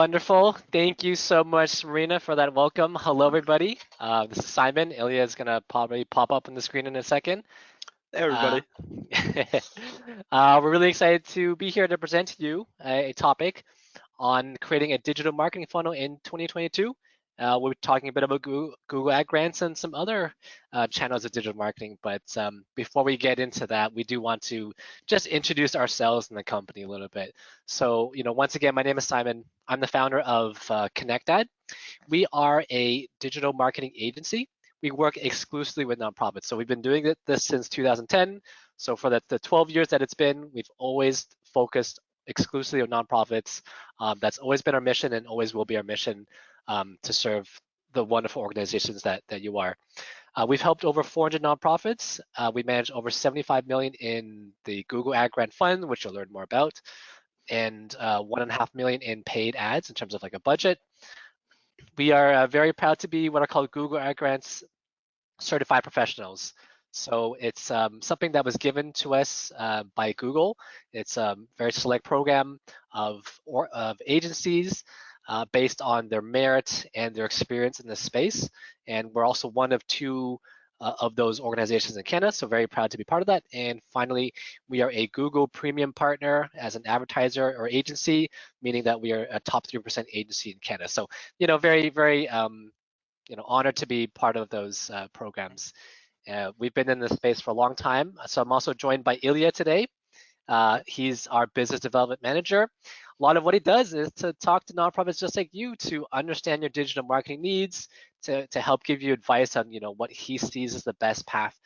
Wonderful. Thank you so much, Marina, for that welcome. Hello, everybody. This is Simon. Ilya is going to probably pop up on the screen in a second. Hey Uh, everybody. we're really excited to be here to present to you a topic on creating a digital marketing funnel in 2022. We're talking a bit about Google Ad Grants and some other channels of digital marketing. But before we get into that, we do want to just introduce ourselves and the company a little bit. So, once again, my name is Simon. I'm the founder of ConnectAd. We are a digital marketing agency. We work exclusively with nonprofits. So we've been doing this since 2010. So for the 12 years that it's been, we've always focused exclusively on nonprofits. That's always been our mission and always will be our mission to serve the wonderful organizations that you are. We've helped over 400 nonprofits. We manage over 75 million in the Google Ad Grant Fund, which you'll learn more about, and 1.5 million in paid ads in terms of like a budget. We are very proud to be what are called Google Ad Grants certified professionals. So it's something that was given to us by Google. It's a very select program of agencies based on their merit and their experience in this space. And we're also one of two of those organizations in Canada, so very proud to be part of that. And finally, we are a Google Premium Partner as an advertiser or agency, meaning that we are a top 3% agency in Canada. So, very, very honored to be part of those programs. We've been in this space for a long time. So I'm also joined by Ilya today. He's our business development manager. A lot of what he does is to talk to nonprofits just like you to understand your digital marketing needs, to help give you advice on what he sees as the best path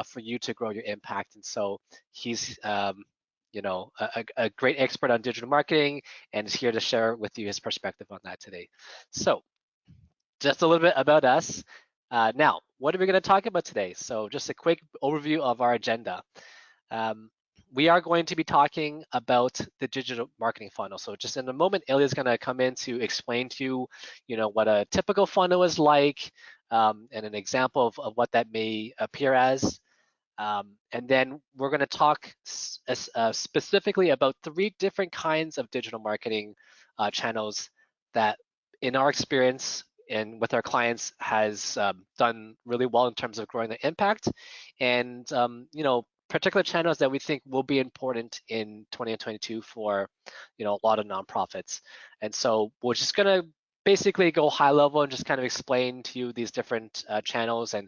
for you to grow your impact. And so he's a great expert on digital marketing and is here to share with you his perspective on that today. So just a little bit about us. Now, what are we going to talk about today? So just a quick overview of our agenda. We are going to be talking about the digital marketing funnel. So just in a moment, Ilya is going to come in to explain to you, what a typical funnel is like, and an example of what that may appear as. And then we're going to talk specifically about 3 different kinds of digital marketing channels that, in our experience and with our clients, has done really well in terms of growing the impact, and particular channels that we think will be important in 2022 for a lot of nonprofits. And so we're just going to basically go high level and just kind of explain to you these different channels and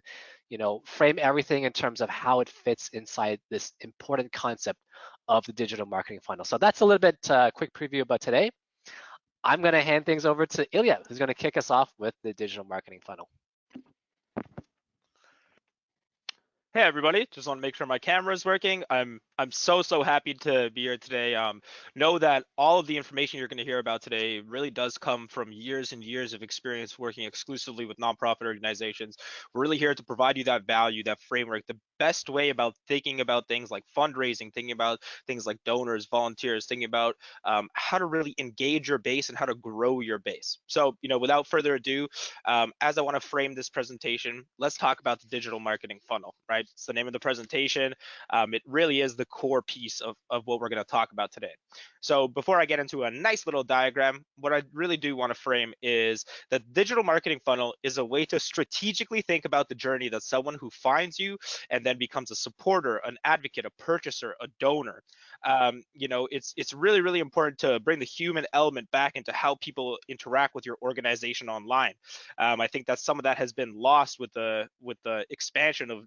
frame everything in terms of how it fits inside this important concept of the digital marketing funnel. So that's a little bit quick preview about today. I'm going to hand things over to Ilya, who's going to kick us off with the digital marketing funnel. Hey everybody, just want to make sure my camera is working. I'm so happy to be here today. Know that all of the information you're going to hear about today really does come from years and years of experience working exclusively with nonprofit organizations. We're really here to provide you that value, that framework, the best way about thinking about things like fundraising, thinking about things like donors, volunteers, thinking about how to really engage your base and how to grow your base. So, without further ado, as I want to frame this presentation, let's talk about the digital marketing funnel, right? It's the name of the presentation. It really is the core piece of what we're going to talk about today. So before I get into a nice little diagram, what I really do want to frame is that digital marketing funnel is a way to strategically think about the journey that someone who finds you and then becomes a supporter, an advocate, a purchaser, a donor. It's really important to bring the human element back into how people interact with your organization online. I think that some of that has been lost with the expansion of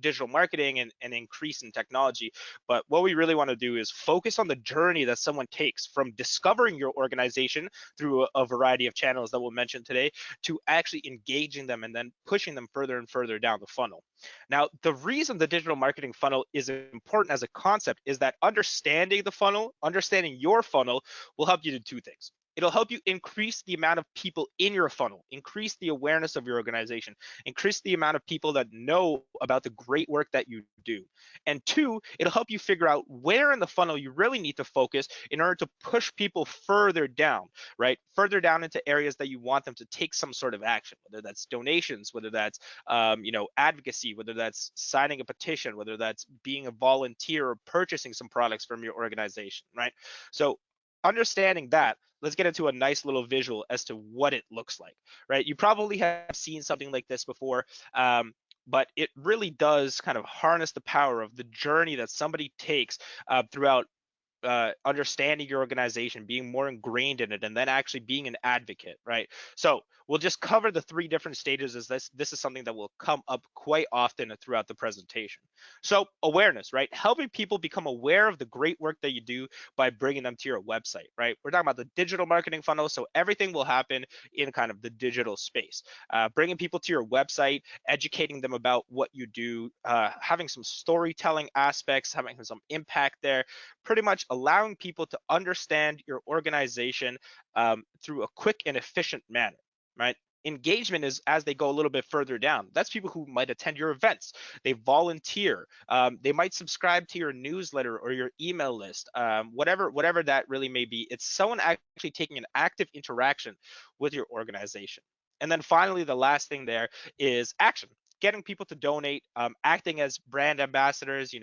digital marketing and increase in technology. But what we really want to do is focus on the journey that someone takes from discovering your organization through a variety of channels that we'll mention today to actually engaging them and then pushing them further and further down the funnel. Now, the reason the digital marketing funnel is important as a concept is that understanding the funnel, understanding your funnel, will help you do 2 things. It'll help you increase the amount of people in your funnel, increase the awareness of your organization, increase the amount of people that know about the great work that you do. And 2, it'll help you figure out where in the funnel you really need to focus in order to push people further down, right? Further down into areas that you want them to take some sort of action, whether that's donations, whether that's advocacy, whether that's signing a petition, whether that's being a volunteer or purchasing some products from your organization, right? So understanding that, let's get into a nice little visual as to what it looks like, right? You probably have seen something like this before, but it really does kind of harness the power of the journey that somebody takes throughout understanding your organization, being more ingrained in it, and then actually being an advocate, right? So we'll just cover the three different stages, as this is something that will come up quite often throughout the presentation. So awareness, right? Helping people become aware of the great work that you do by bringing them to your website, right? We're talking about the digital marketing funnel, so everything will happen in kind of the digital space. Bringing people to your website, educating them about what you do, having some storytelling aspects, having some impact there, pretty much allowing people to understand your organization through a quick and efficient manner, right? Engagement is as they go a little bit further down. That's people who might attend your events, they volunteer, they might subscribe to your newsletter or your email list, whatever that really may be. It's someone actually taking an active interaction with your organization. And then finally, the last thing there is action, getting people to donate, acting as brand ambassadors,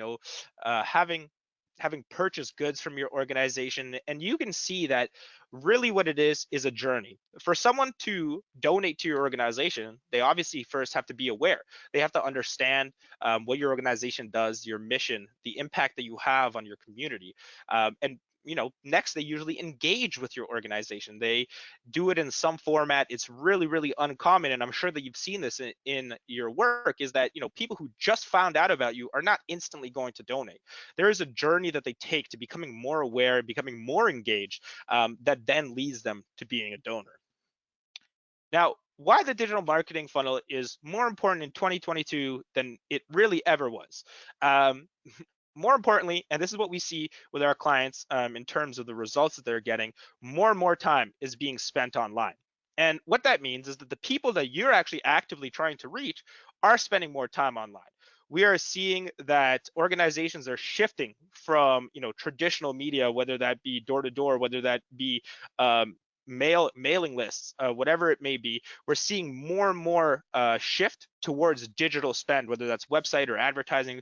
having purchased goods from your organization. And you can see that really what it is a journey. For someone to donate to your organization, they obviously first have to be aware. They have to understand what your organization does, your mission, the impact that you have on your community. And next they usually engage with your organization. They do it in some format. It's really uncommon, and I'm sure that you've seen this in your work, is that people who just found out about you are not instantly going to donate. There is a journey that they take to becoming more aware, becoming more engaged, that then leads them to being a donor. Now, why the digital marketing funnel is more important in 2022 than it really ever was. Um, More importantly, and this is what we see with our clients in terms of the results that they're getting, more and more time is being spent online. And what that means is that the people that you're actually actively trying to reach are spending more time online. We are seeing that organizations are shifting from traditional media, whether that be door to door, whether that be mailing lists, whatever it may be. We're seeing more and more shift towards digital spend, whether that's website or advertising,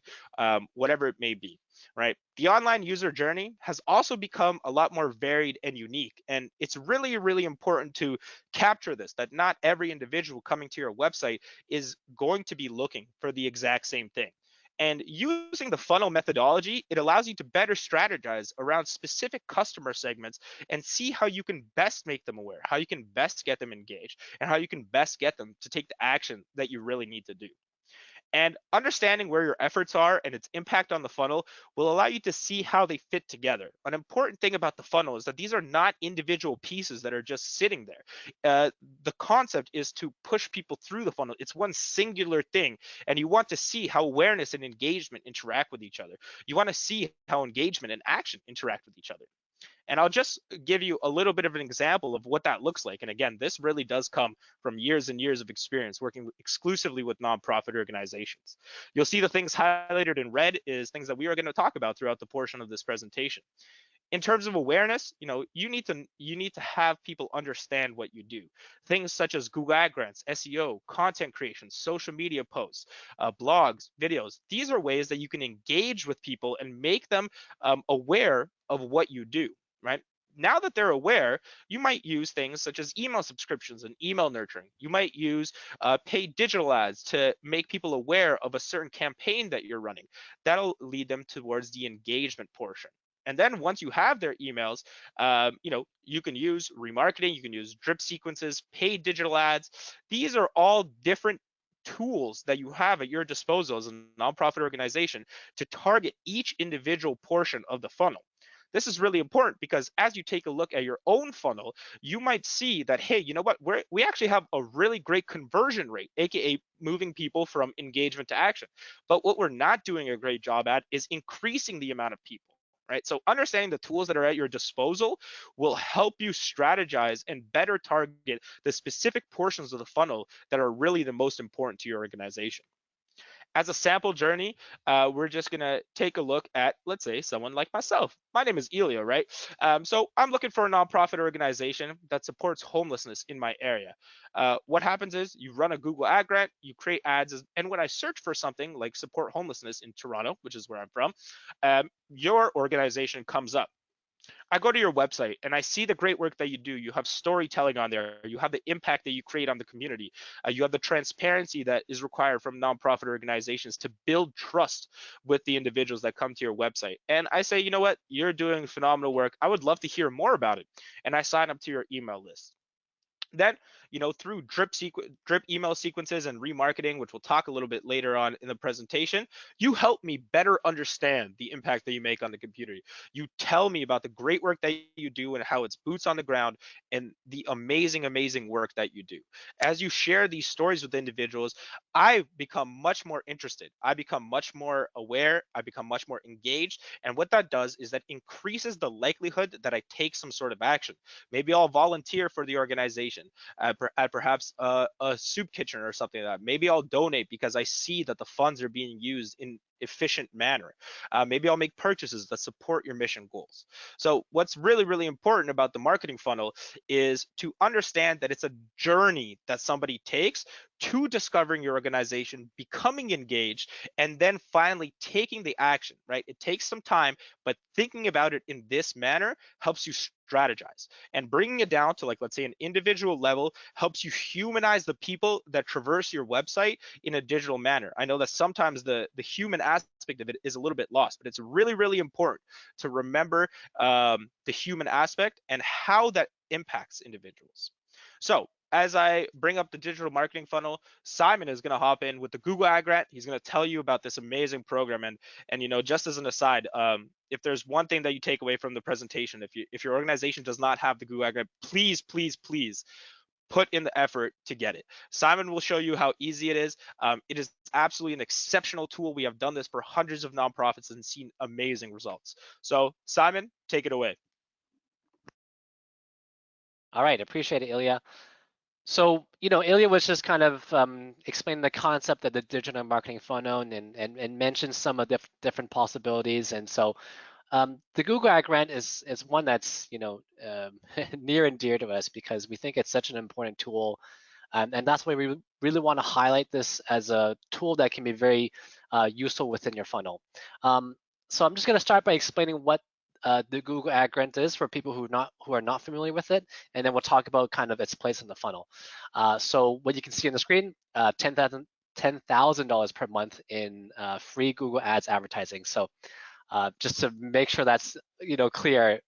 whatever it may be, right? The online user journey has also become a lot more varied and unique. And it's really important to capture this, that not every individual coming to your website is going to be looking for the exact same thing. And using the funnel methodology, it allows you to better strategize around specific customer segments and see how you can best make them aware, how you can best get them engaged, and how you can best get them to take the action that you really need to do. And understanding where your efforts are and its impact on the funnel will allow you to see how they fit together. An important thing about the funnel is that these are not individual pieces that are just sitting there. The concept is to push people through the funnel. It's one singular thing, and you want to see how awareness and engagement interact with each other. You want to see how engagement and action interact with each other. And I'll just give you a little bit of an example of what that looks like. And again, this really does come from years and years of experience working exclusively with nonprofit organizations. You'll see the things highlighted in red is things that we are going to talk about throughout the portion of this presentation. In terms of awareness, you need to have people understand what you do. Things such as Google Ad Grants, SEO, content creation, social media posts, blogs, videos. These are ways that you can engage with people and make them aware of what you do, right? Now that they're aware, you might use things such as email subscriptions and email nurturing. You might use paid digital ads to make people aware of a certain campaign that you're running. That'll lead them towards the engagement portion. And then once you have their emails, you can use remarketing, you can use drip sequences, paid digital ads. These are all different tools that you have at your disposal as a nonprofit organization to target each individual portion of the funnel. This is really important because as you take a look at your own funnel, you might see that, hey, you know what, we actually have a really great conversion rate, aka moving people from engagement to action. But what we're not doing a great job at is increasing the amount of people. Right. So understanding the tools that are at your disposal will help you strategize and better target the specific portions of the funnel that are really the most important to your organization. As a sample journey, we're just gonna take a look at, let's say, someone like myself. My name is Elio, right? So I'm looking for a nonprofit organization that supports homelessness in my area. What happens is you run a Google ad grant, you create ads, and when I search for something like support homelessness in Toronto, which is where I'm from, your organization comes up. I go to your website and I see the great work that you do. You have storytelling on there. You have the impact that you create on the community. You have the transparency that is required from nonprofit organizations to build trust with the individuals that come to your website. And I say, you know what? You're doing phenomenal work. I would love to hear more about it. And I sign up to your email list. Then, through drip email sequences and remarketing, which we'll talk a little bit later on in the presentation, you help me better understand the impact that you make on the community. You tell me about the great work that you do and how it's boots on the ground and the amazing work that you do. As you share these stories with individuals, I become much more interested. I become much more aware. I become much more engaged. And what that does is that increases the likelihood that I take some sort of action. Maybe I'll volunteer for the organization at perhaps a soup kitchen or something like that. Maybe I'll donate because I see that the funds are being used in efficient manner. Maybe I'll make purchases that support your mission goals. So what's really important about the marketing funnel is to understand that it's a journey that somebody takes to discovering your organization, becoming engaged, and then finally taking the action, right? It takes some time, but thinking about it in this manner helps you strategize. And bringing it down to, like, let's say an individual level helps you humanize the people that traverse your website in a digital manner. I know that sometimes the human aspect of it is a little bit lost, but it's really important to remember the human aspect and how that impacts individuals. So as I bring up the digital marketing funnel, Simon is going to hop in with the Google Ad Grant. He's going to tell you about this amazing program. And just as an aside, if there's one thing that you take away from the presentation, if your organization does not have the Google Ad Grant, please put in the effort to get it. Simon will show you how easy it is. It is absolutely an exceptional tool. We have done this for hundreds of nonprofits and seen amazing results. So Simon, take it away. All right, appreciate it, Ilya. So, Ilya was just kind of explaining the concept of the digital marketing funnel and mentioned some of the different possibilities. And so the Google Ad Grant is one that's, near and dear to us because we think it's such an important tool. And that's why we really want to highlight this as a tool that can be very useful within your funnel. So I'm just going to start by explaining what the Google Ad Grant is for people who are not familiar with it, and then we'll talk about kind of its place in the funnel. So what you can see on the screen, $10,000 per month in free Google Ads advertising. So just to make sure that's clear,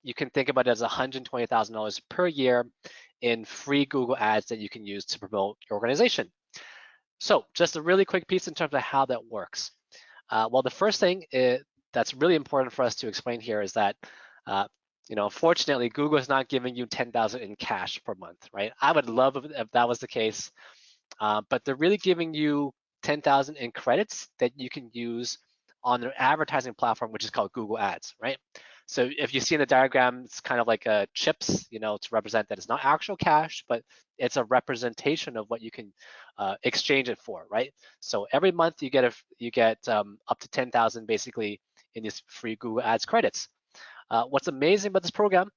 you can think about it as $120,000 per year in free Google Ads that you can use to promote your organization. So just a really quick piece in terms of how that works. Well, the first thing that's really important for us to explain here is that, unfortunately, Google is not giving you $10,000 in cash per month, right? I would love if that was the case, but they're really giving you $10,000 in credits that you can use on their advertising platform, which is called Google Ads, right? So if you see in the diagram, it's kind of like chips, to represent that it's not actual cash, but it's a representation of what you can exchange it for, right? So every month you get up to 10,000 basically in these free Google Ads credits. What's amazing about this program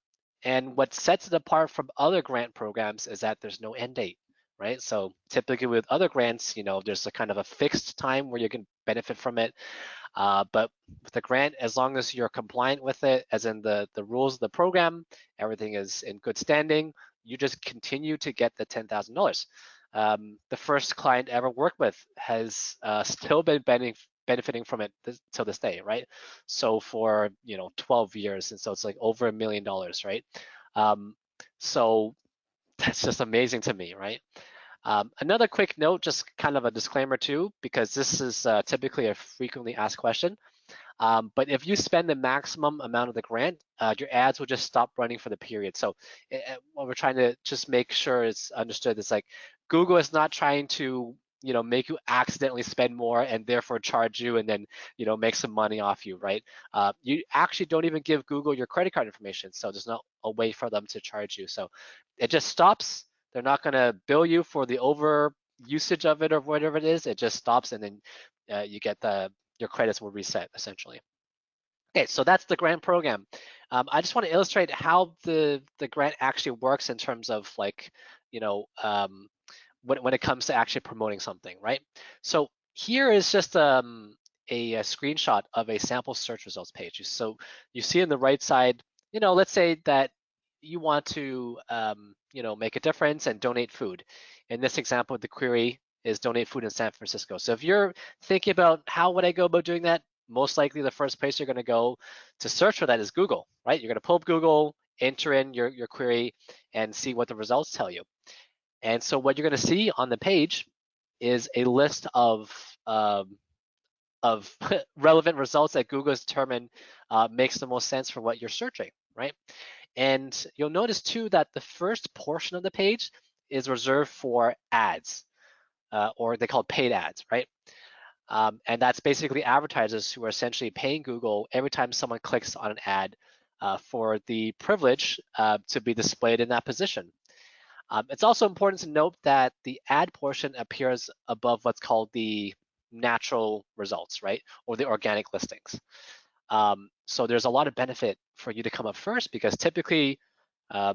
and what sets it apart from other grant programs is that there's no end date, right? So typically with other grants, there's a kind of a fixed time where you can benefit from it. But with the grant, as long as you're compliant with it, as in the rules of the program, everything is in good standing, you just continue to get the $10,000. The first client I ever worked with has still been benefiting from it till this day, right? So for 12 years, and so it's like over $1 million, right? So that's just amazing to me, right? Another quick note, just kind of a disclaimer too, because this is typically a frequently asked question. But if you spend the maximum amount of the grant, your ads will just stop running for the period. So what we're trying to just make sure is understood, it's like Google is not trying to make you accidentally spend more and therefore charge you and then make some money off you, right? You actually don't even give Google your credit card information, so there's not a way for them to charge you. So it just stops. They're not going to bill you for the over usage of it or whatever it is. It just stops, and then you get your credits will reset essentially. Okay, so that's the grant program. I just want to illustrate how the grant actually works in terms of like, when it comes to actually promoting something, right? So here is just a screenshot of a sample search results page. So you see on the right side, let's say that you want to, make a difference and donate food. In this example, the query is donate food in San Francisco. So if you're thinking about how would I go about doing that, most likely the first place you're going to go to search for that is Google, right? You're going to pull up Google, enter in your query, and see what the results tell you. And so what you're going to see on the page is a list of relevant results that Google has determined makes the most sense for what you're searching, right? And you'll notice too that the first portion of the page is reserved for ads, or they call it paid ads, right? And that's basically advertisers who are essentially paying Google every time someone clicks on an ad for the privilege to be displayed in that position. It's also important to note that the ad portion appears above what's called the natural results, right? Or the organic listings. So there's a lot of benefit for you to come up first because typically, I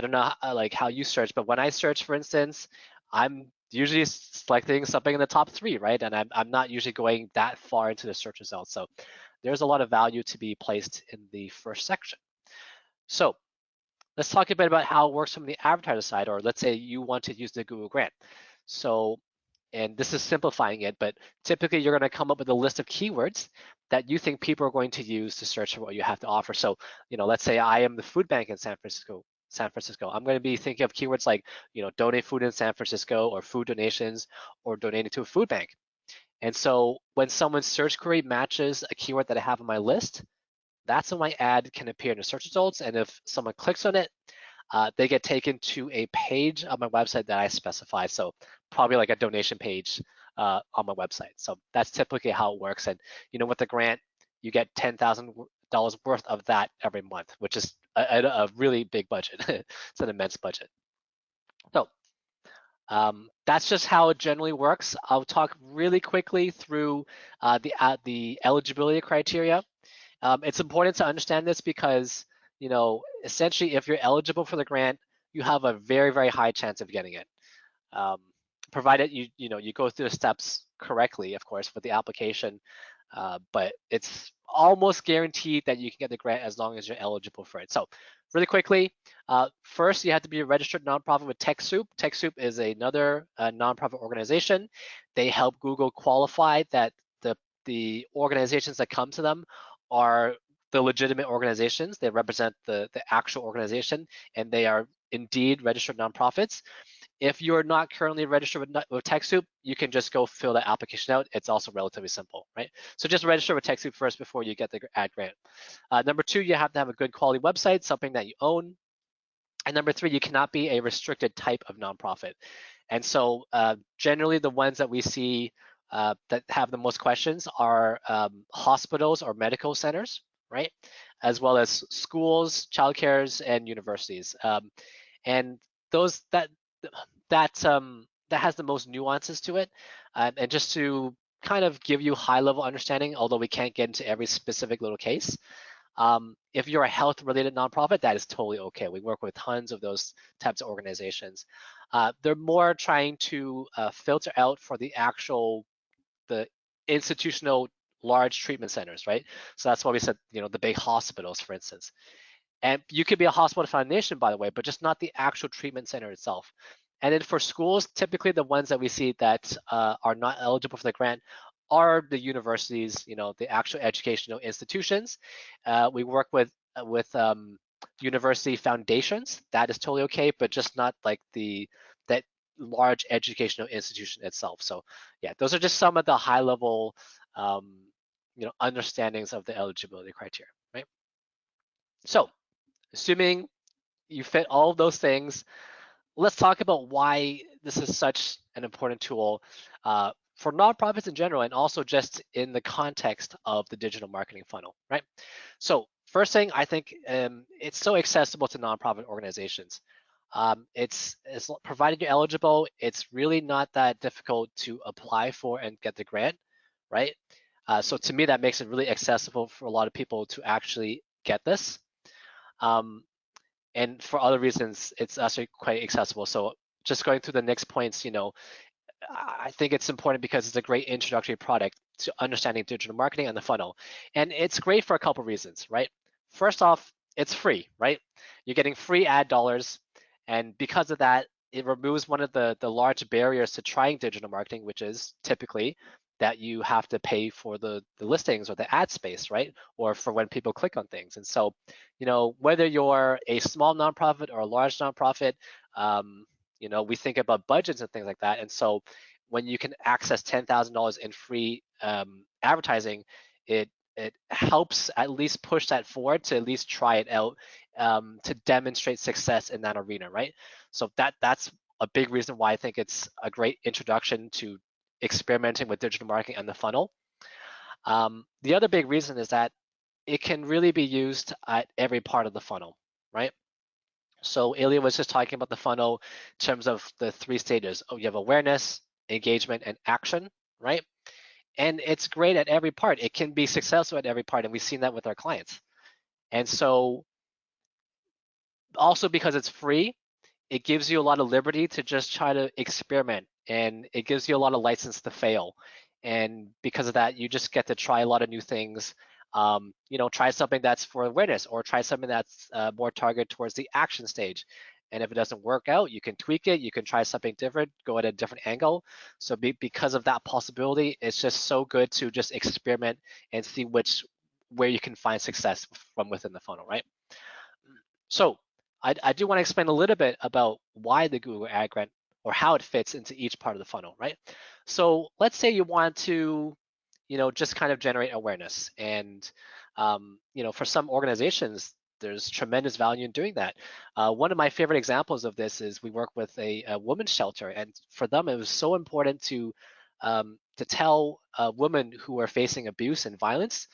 don't know how you search, but when I search, for instance, I'm usually selecting something in the top 3, right? And I'm not usually going that far into the search results. So there's a lot of value to be placed in the first section. So let's talk a bit about how it works from the advertiser side, or let's say you want to use the Google Grant. So, and this is simplifying it, but typically you're going to come up with a list of keywords that you think people are going to use to search for what you have to offer. So, let's say I am the food bank in San Francisco. I'm going to be thinking of keywords like, donate food in San Francisco, or food donations, or donating to a food bank. And so when someone's search query matches a keyword that I have on my list, that's when my ad can appear in the search results. And if someone clicks on it, they get taken to a page on my website that I specify. So probably like a donation page on my website. So that's typically how it works. And with the grant, you get $10,000 worth of that every month, which is a really big budget. It's an immense budget. So that's just how it generally works. I'll talk really quickly through the eligibility criteria. It's important to understand this because, essentially if you're eligible for the grant, you have a very, very high chance of getting it. Provided you go through the steps correctly, of course, with the application, but it's almost guaranteed that you can get the grant as long as you're eligible for it. So really quickly, first you have to be a registered nonprofit with TechSoup. TechSoup is another nonprofit organization. They help Google qualify that the organizations that come to them are the legitimate organizations. They represent the actual organization, and they are indeed registered nonprofits. If you're not currently registered with TechSoup, you can just go fill the application out. It's also relatively simple, right? So just register with TechSoup first before you get the ad grant. Number 2, you have to have a good quality website, something that you own. And number 3, you cannot be a restricted type of nonprofit. And so generally the ones that we see that have the most questions are hospitals or medical centers, right? As well as schools, childcares, and universities. And those that has the most nuances to it. And just to kind of give you high-level understanding, although we can't get into every specific little case, if you're a health-related nonprofit, that is totally okay. We work with tons of those types of organizations. They're more trying to filter out for the institutional large treatment centers, right? So that's why we said, the big hospitals, for instance. And you could be a hospital foundation, by the way, but just not the actual treatment center itself. And then for schools, typically the ones that we see that are not eligible for the grant are the universities, the actual educational institutions. We work with university foundations. That is totally okay, but just not like that large educational institution itself. So yeah, those are just some of the high level understandings of the eligibility criteria, right? So assuming you fit all of those things, let's talk about why this is such an important tool for nonprofits in general, and also just in the context of the digital marketing funnel, right? So first thing, I think it's so accessible to nonprofit organizations. It's provided you're eligible, it's really not that difficult to apply for and get the grant, right? So to me, that makes it really accessible for a lot of people to actually get this. And for other reasons, it's actually quite accessible. So just going through the next points, I think it's important because it's a great introductory product to understanding digital marketing and the funnel. And it's great for a couple reasons, right? First off, it's free, right? You're getting free ad dollars. And because of that, it removes one of the large barriers to trying digital marketing, which is typically that you have to pay for the listings or the ad space, right? Or for when people click on things. And so, whether you're a small nonprofit or a large nonprofit, um, we think about budgets and things like that. And so when you can access $10,000 in free advertising, it helps at least push that forward to at least try it out, to demonstrate success in that arena, right? So that's a big reason why I think it's a great introduction to experimenting with digital marketing and the funnel. The other big reason is that it can really be used at every part of the funnel, right? So Ilya was just talking about the funnel in terms of the 3 stages. Oh, you have awareness, engagement, and action, right? And it's great at every part. It can be successful at every part, and we've seen that with our clients. And so also because it's free, it gives you a lot of liberty to just try to experiment, and it gives you a lot of license to fail. And because of that, you just get to try a lot of new things. Try something that's for awareness, or try something that's more targeted towards the action stage. And if it doesn't work out, you can tweak it. You can try something different, go at a different angle. So because of that possibility, it's just so good to just experiment and see where you can find success from within the funnel, right? So I do want to explain a little bit about why the Google Ad Grant, or how it fits into each part of the funnel, right? So let's say you want to, just kind of generate awareness. And, for some organizations, there's tremendous value in doing that. One of my favorite examples of this is we work with a women's shelter, and for them, it was so important to tell women who are facing abuse and violence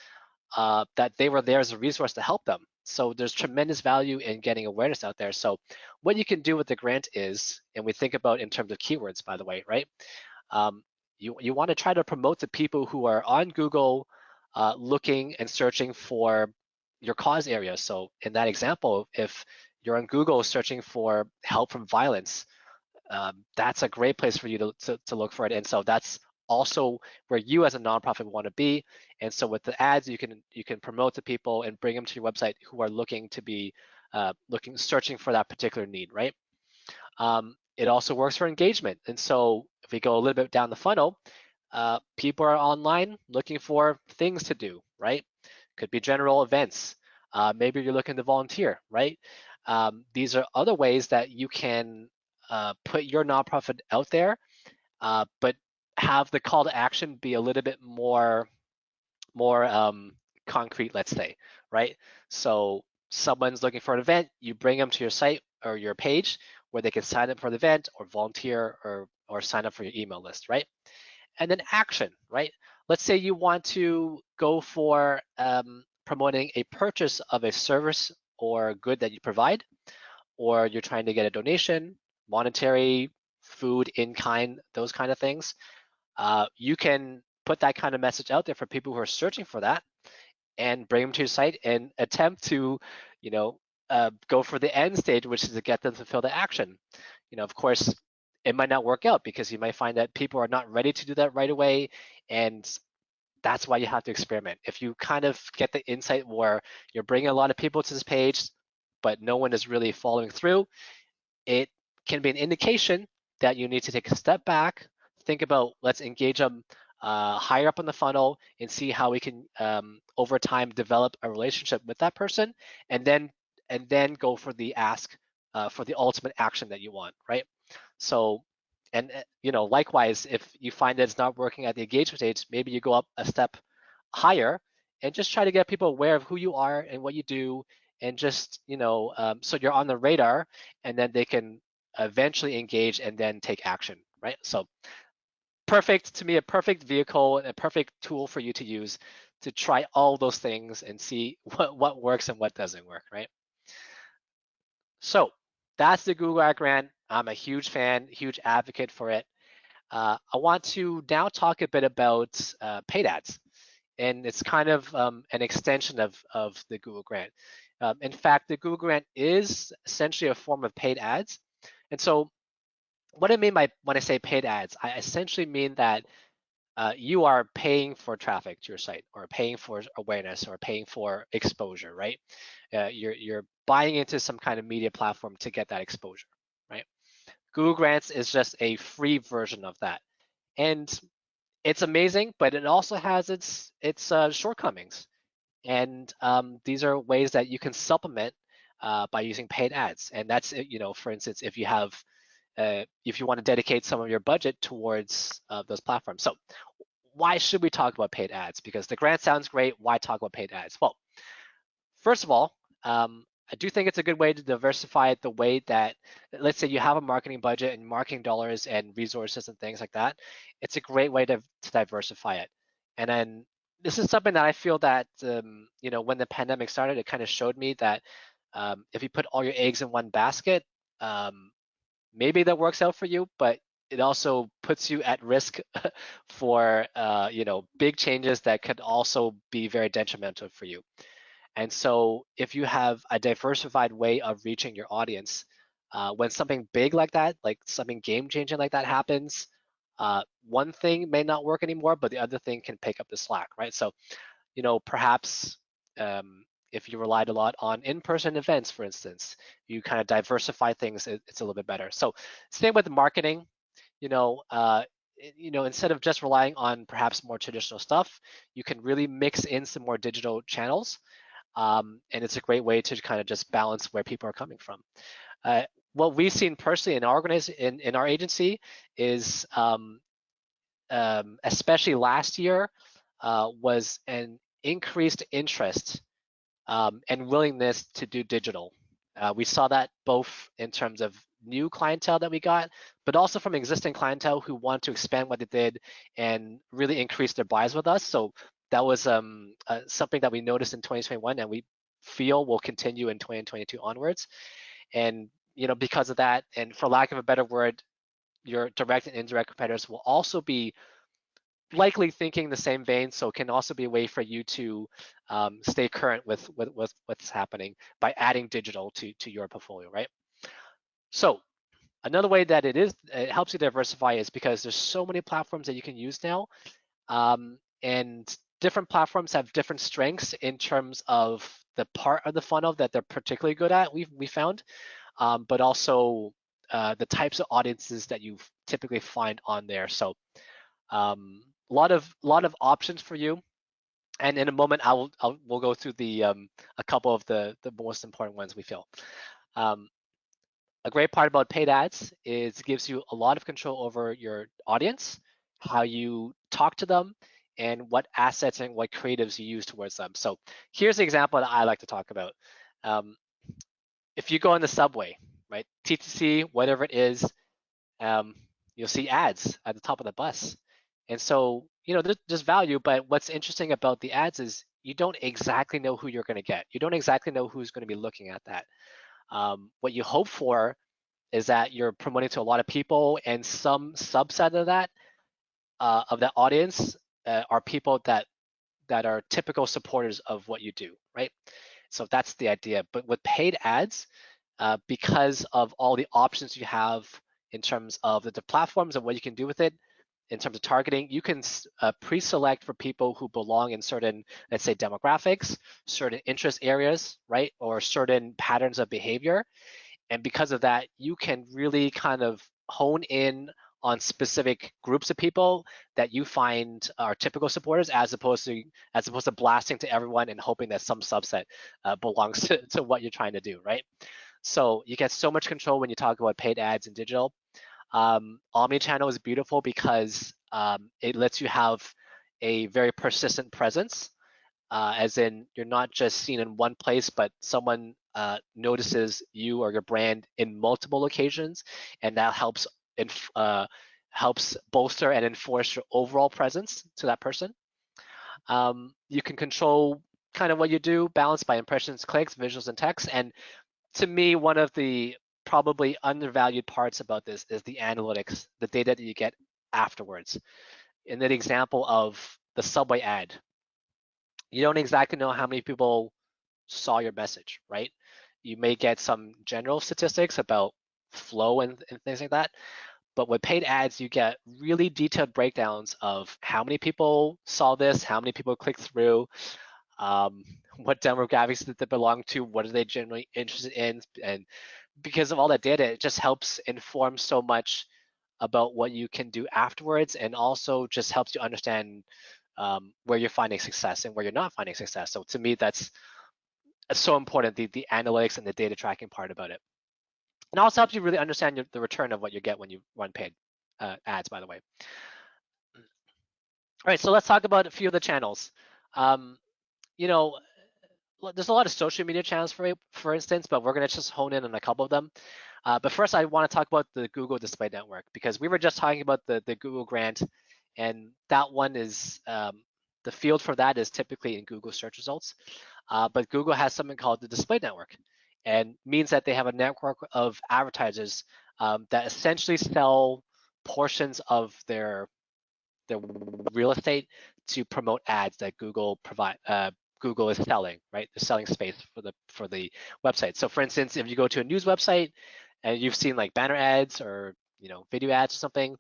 that they were there as a resource to help them. So there's tremendous value in getting awareness out there. So what you can do with the grant is, and we think about in terms of keywords, by the way, right? Um, you want to try to promote the people who are on Google looking and searching for your cause area. So in that example, if you're on Google searching for help from violence, that's a great place for you to look for it. And so that's also where you as a nonprofit want to be. And so with the ads, you can promote to people and bring them to your website who are looking to be searching for that particular need, right? It also works for engagement. And so if we go a little bit down the funnel, people are online looking for things to do, right? Could be general events. Maybe you're looking to volunteer, right? These are other ways that you can put your nonprofit out there, but have the call to action be a little bit more concrete, let's say, right? So someone's looking for an event, you bring them to your site or your page where they can sign up for the event or volunteer or sign up for your email list, right? And then action, right? Let's say you want to go for promoting a purchase of a service or good that you provide, or you're trying to get a donation, monetary, food, in kind, those kind of things. You can put that kind of message out there for people who are searching for that, and bring them to your site and attempt to, go for the end stage, which is to get them to fill the action. Of course, it might not work out because you might find that people are not ready to do that right away, and that's why you have to experiment. If you kind of get the insight where you're bringing a lot of people to this page, but no one is really following through, it can be an indication that you need to take a step back, think about, let's engage them higher up on the funnel and see how we can over time develop a relationship with that person, and then go for the ask for the ultimate action that you want, right? So, and likewise, if you find that it's not working at the engagement stage, maybe you go up a step higher and just try to get people aware of who you are and what you do, and just so you're on the radar, and then they can eventually engage and then take action, right? So perfect, to me, a perfect vehicle and a perfect tool for you to use to try all those things and see what works and what doesn't work, right? So that's the Google Ad Grant. I'm a huge fan, huge advocate for it. I want to now talk a bit about paid ads, and it's kind of an extension of the Google Grant. In fact, the Google Grant is essentially a form of paid ads. And so what I mean by when I say paid ads, I essentially mean that you are paying for traffic to your site, or paying for awareness, or paying for exposure, right? You're buying into some kind of media platform to get that exposure, right? Google Grants is just a free version of that, and it's amazing, but it also has its shortcomings. And these are ways that you can supplement by using paid ads. And that's, for instance, if you want to dedicate some of your budget towards those platforms. So why should we talk about paid ads? Because the grant sounds great. Why talk about paid ads? Well, first of all, I do think it's a good way to diversify the way that, let's say you have a marketing budget and marketing dollars and resources and things like that. It's a great way to diversify it. And then this is something that I feel that, when the pandemic started, it kind of showed me that if you put all your eggs in one basket, um, maybe that works out for you, but it also puts you at risk for big changes that could also be very detrimental for you. And so if you have a diversified way of reaching your audience, when something big like that, like something game changing like that happens, one thing may not work anymore, but the other thing can pick up the slack, right? So, perhaps if you relied a lot on in-person events, for instance, you kind of diversify things, it's a little bit better. So same with marketing, you know, uh, instead of just relying on perhaps more traditional stuff, you can really mix in some more digital channels. And it's a great way to kind of just balance where people are coming from. Uh, what we've seen personally in our in our agency is, especially last year, was an increased interest and willingness to do digital. We saw that both in terms of new clientele that we got, but also from existing clientele who want to expand what they did and really increase their buys with us. So that was something that we noticed in 2021, and we feel will continue in 2022 onwards. And because of that, and for lack of a better word, your direct and indirect competitors will also be likely thinking the same vein, so it can also be a way for you to stay current with what's happening by adding digital to your portfolio, right? So another way that it helps you diversify is because there's so many platforms that you can use now, and different platforms have different strengths in terms of the part of the funnel that they're particularly good at. We found, but also the types of audiences that you typically find on there. So a lot of options for you. And in a moment, we'll go through a couple of the most important ones we feel. Um, a great part about paid ads is it gives you a lot of control over your audience, how you talk to them, and what assets and what creatives you use towards them. So here's the example that I like to talk about. Um, if you go on the subway, right, TTC, whatever it is, um, you'll see ads at the top of the bus. And so, there's value, but what's interesting about the ads is you don't exactly know who you're going to get. You don't exactly know who's going to be looking at that. What you hope for is that you're promoting to a lot of people, and some subset of that audience are people that are typical supporters of what you do, right? So that's the idea. But with paid ads, because of all the options you have in terms of the platforms and what you can do with it, in terms of targeting, you can pre-select for people who belong in certain, let's say, demographics, certain interest areas, right, or certain patterns of behavior. And because of that, you can really kind of hone in on specific groups of people that you find are typical supporters, as opposed to blasting to everyone and hoping that some subset belongs to what you're trying to do, right? So you get so much control when you talk about paid ads and digital. Omnichannel is beautiful because it lets you have a very persistent presence, as in you're not just seen in one place, but someone notices you or your brand in multiple locations, and that helps bolster and enforce your overall presence to that person. You can control kind of what you do, balanced by impressions, clicks, visuals, and text. And to me, one of the probably undervalued parts about this is the analytics, the data that you get afterwards. In the example of the subway ad, you don't exactly know how many people saw your message, right? You may get some general statistics about flow and things like that, But with paid ads, you get really detailed breakdowns of how many people saw this, how many people clicked through, what demographics did they belong to, what are they generally interested in, and because of all that data, it just helps inform so much about what you can do afterwards, and also just helps you understand where you're finding success and where you're not finding success. So to me, that's so important, the analytics and the data tracking part about it. And also helps you really understand the return of what you get when you run paid ads, by the way. All right, so let's talk about a few of the channels. You know, there's a lot of social media channels for instance, but we're gonna just hone in on a couple of them. But first, I want to talk about the Google Display Network, because we were just talking about the Google grant, and that one is the field for that is typically in Google search results. But Google has something called the Display Network, and means that they have a network of advertisers that essentially sell portions of their real estate to promote ads that Google Google is selling, right? They're selling space for the website. So for instance, if you go to a news website and you've seen like banner ads or video ads or something,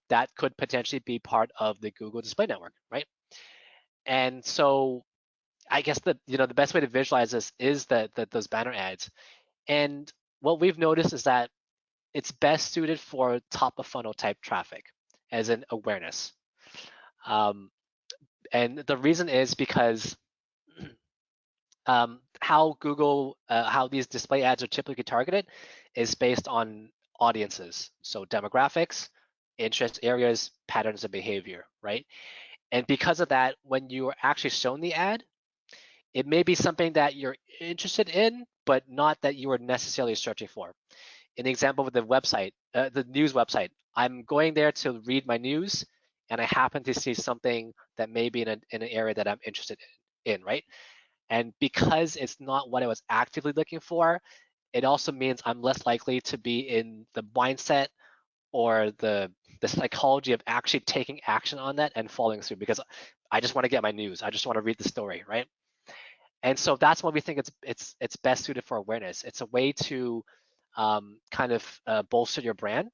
that could potentially be part of the Google Display Network, right? And so I guess the best way to visualize this is that those banner ads. And what we've noticed is that it's best suited for top of funnel type traffic, as in awareness. And the reason is because how these display ads are typically targeted is based on audiences, so demographics, interest areas, patterns of behavior, right? And because of that, when you are actually shown the ad, it may be something that you're interested in, but not that you are necessarily searching for. An example with the website, the news website, I'm going there to read my news, and I happen to see something that may be in an area that I'm interested in, right? And because it's not what I was actively looking for, it also means I'm less likely to be in the mindset or the psychology of actually taking action on that and following through, because I just want to get my news. I just want to read the story, right? And so that's why we think it's best suited for awareness. It's a way to kind of bolster your brand.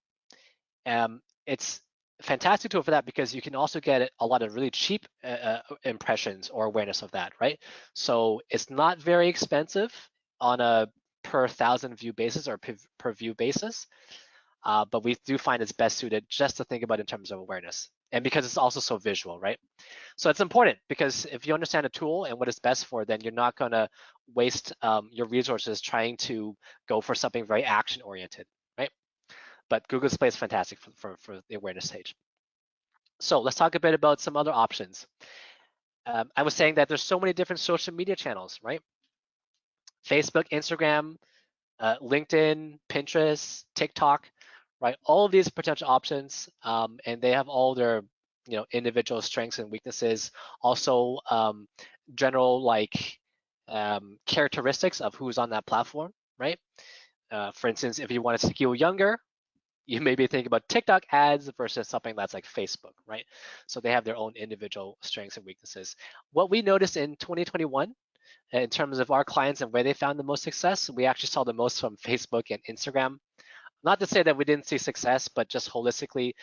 It's a fantastic tool for that because you can also get a lot of really cheap impressions or awareness of that, right? So it's not very expensive on a per 1,000 view basis or per view basis, but we do find it's best suited just to think about in terms of awareness, and because it's also so visual, right? So it's important because if you understand a tool and what it's best for, then you're not going to waste your resources trying to go for something very action oriented, right? But Google Display is fantastic for the awareness stage. So let's talk a bit about some other options. I was saying that there's so many different social media channels, right? Facebook, Instagram, LinkedIn, Pinterest, TikTok, right? All of these potential options, and they have all their individual strengths and weaknesses. Also, general characteristics of who's on that platform, right? For instance, if you want to skew younger, you may be thinking about TikTok ads versus something that's like Facebook, right? So they have their own individual strengths and weaknesses. What we noticed in 2021 in terms of our clients and where they found the most success, we actually saw the most from Facebook and Instagram. Not to say that we didn't see success, but just holistically,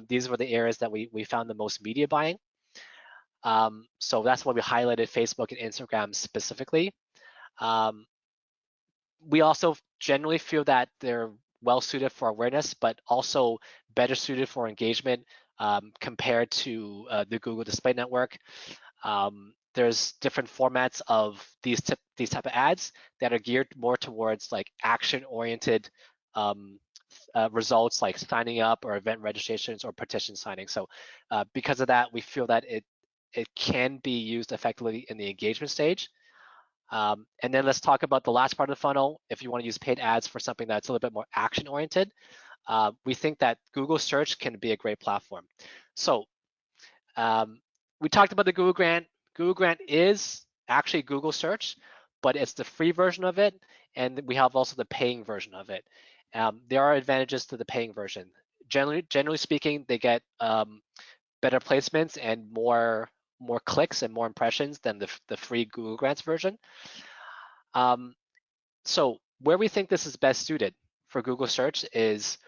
these were the areas that we found the most media buying. So that's why we highlighted Facebook and Instagram specifically. We also generally feel that they're well suited for awareness, but also better suited for engagement compared to the Google Display Network. There's different formats of these type of ads that are geared more towards like action-oriented results, like signing up or event registrations or petition signing. So because of that, we feel that it can be used effectively in the engagement stage. And then let's talk about the last part of the funnel. If you want to use paid ads for something that's a little bit more action-oriented, we think that Google Search can be a great platform. So we talked about the Google Grant. Google Grant is actually Google Search, but it's the free version of it, and we have also the paying version of it. There are advantages to the paying version. Generally speaking, they get better placements and more clicks and more impressions than the free Google Grants version. So where we think this is best suited for Google Search is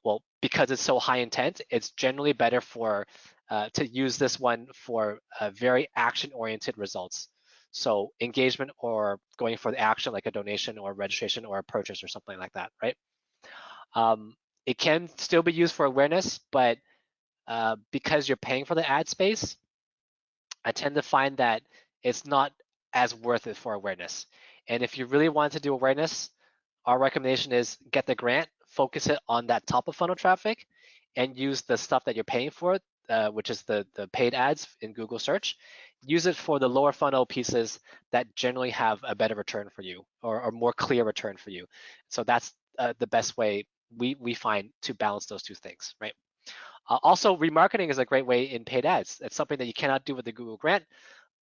well, because it's so high intent, it's generally better for to use this one for very action-oriented results. So engagement or going for the action like a donation or registration or a purchase or something like that, right? It can still be used for awareness, but because you're paying for the ad space, I tend to find that it's not as worth it for awareness. And if you really want to do awareness, our recommendation is get the grant, focus it on that top of funnel traffic, and use the stuff that you're paying for, which is the paid ads in Google search. Use it for the lower funnel pieces that generally have a better return for you or more clear return for you. So that's the best way we find to balance those two things, right? Also, remarketing is a great way in paid ads. It's something that you cannot do with the Google grant,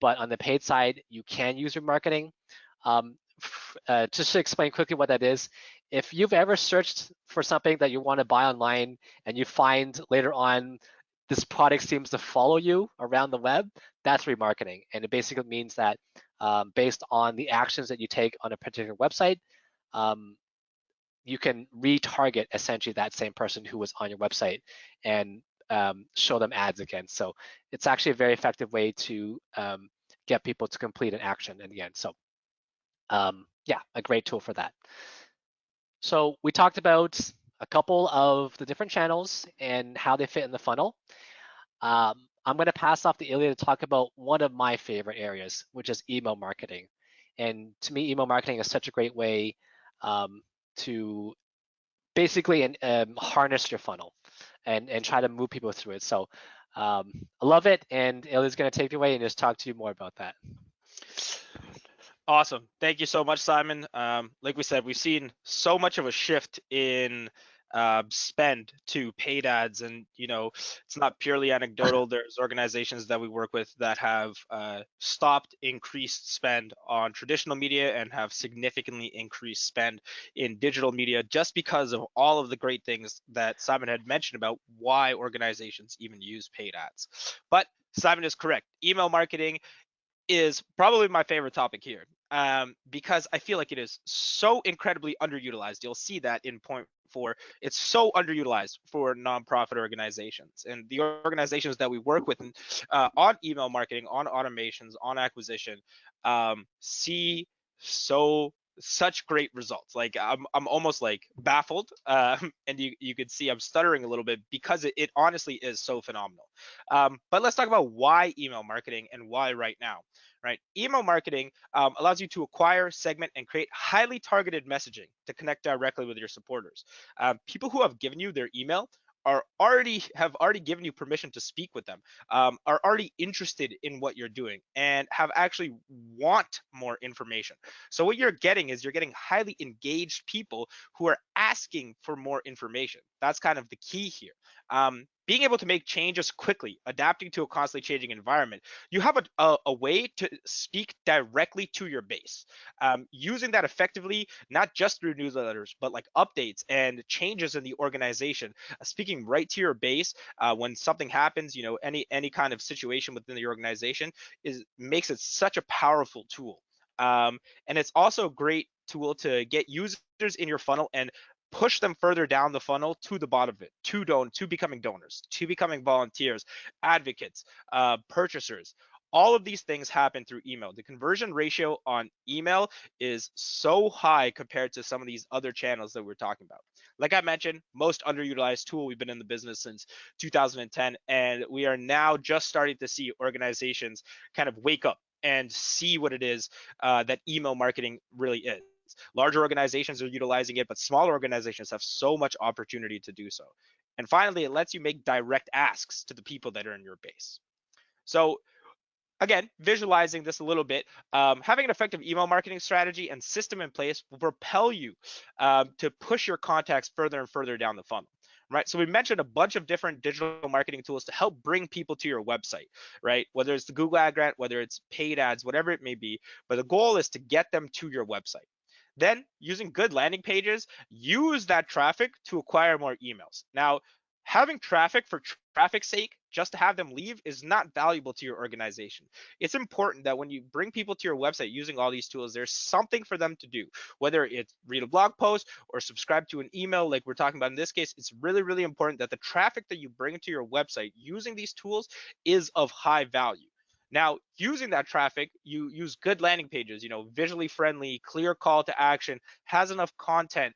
but on the paid side, you can use remarketing. Just to explain quickly what that is, if you've ever searched for something that you want to buy online and you find later on this product seems to follow you around the web, that's remarketing. And it basically means that based on the actions that you take on a particular website, you can retarget essentially that same person who was on your website and show them ads again. So it's actually a very effective way to get people to complete an action again. So yeah, a great tool for that. So we talked about a couple of the different channels and how they fit in the funnel. I'm going to pass off to Ilya to talk about one of my favorite areas, which is email marketing. And to me, email marketing is such a great way to basically harness your funnel and try to move people through it. So I love it, and Ilya's going to take it away and just talk to you more about that. Awesome. Thank you so much, Simon. Like we said, we've seen so much of a shift in spend to paid ads, and it's not purely anecdotal. There's organizations that we work with that have stopped increased spend on traditional media and have significantly increased spend in digital media just because of all of the great things that Simon had mentioned about why organizations even use paid ads. But Simon is correct. Email marketing is probably my favorite topic here, because I feel like it is so incredibly underutilized. You'll see that in point 4. It's so underutilized for nonprofit organizations, and the organizations that we work with on email marketing, on automations, on acquisition, see such great results. Like I'm almost like baffled, and you could see I'm stuttering a little bit because it honestly is so phenomenal. But let's talk about why email marketing and why right now. Right, email marketing allows you to acquire, segment, and create highly targeted messaging to connect directly with your supporters. People who have given you their email have already given you permission to speak with them, are already interested in what you're doing, and have actually want more information. So what you're getting is you're getting highly engaged people who are asking for more information. That's kind of the key here. Being able to make changes quickly, adapting to a constantly changing environment, you have a way to speak directly to your base, using that effectively, not just through newsletters, but like updates and changes in the organization, speaking right to your base when something happens, any kind of situation within the organization makes it such a powerful tool. And it's also a great tool to get users in your funnel and push them further down the funnel to the bottom of it, to becoming donors, to becoming volunteers, advocates, purchasers. All of these things happen through email. The conversion ratio on email is so high compared to some of these other channels that we're talking about. Like I mentioned, most underutilized tool. We've been in the business since 2010, and we are now just starting to see organizations kind of wake up and see what it is that email marketing really is. Larger organizations are utilizing it, but smaller organizations have so much opportunity to do so. And finally, it lets you make direct asks to the people that are in your base. So again, visualizing this a little bit, having an effective email marketing strategy and system in place will propel you to push your contacts further and further down the funnel. Right. So we mentioned a bunch of different digital marketing tools to help bring people to your website, right? Whether it's the Google Ad Grant, whether it's paid ads, whatever it may be. But the goal is to get them to your website. Then, using good landing pages, use that traffic to acquire more emails. Now, having traffic for traffic's sake just to have them leave is not valuable to your organization. It's important that when you bring people to your website using all these tools, there's something for them to do, whether it's read a blog post or subscribe to an email like we're talking about in this case. It's really, really important that the traffic that you bring to your website using these tools is of high value. Now, using that traffic, you use good landing pages, visually friendly, clear call to action, has enough content,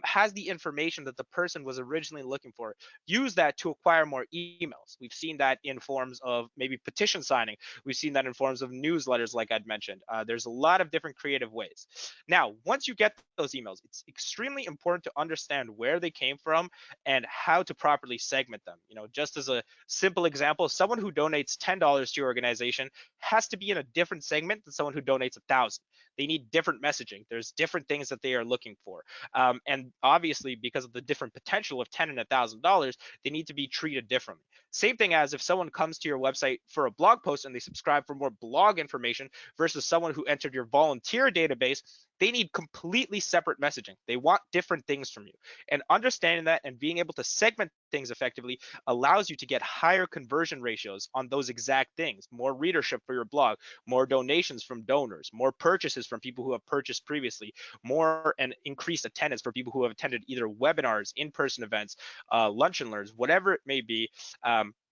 has the information that the person was originally looking for. Use that to acquire more emails. We've seen that in forms of maybe petition signing. We've seen that in forms of newsletters, like I'd mentioned. There's a lot of different creative ways. Now, once you get those emails, it's extremely important to understand where they came from and how to properly segment them. Just as a simple example, someone who donates $10 to your organization has to be in a different segment than someone who donates 1,000. They need different messaging. There's different things that they are looking for. And obviously, because of the different potential of $10 and $1,000, they need to be treated differently. Same thing as if someone comes to your website for a blog post and they subscribe for more blog information versus someone who entered your volunteer database, they need completely separate messaging. They want different things from you. And understanding that and being able to segment things effectively allows you to get higher conversion ratios on those exact things, more readership for your blog, more donations from donors, more purchases from people who have purchased previously, more and increased attendance for people who have attended either webinars, in-person events, lunch and learns, whatever it may be.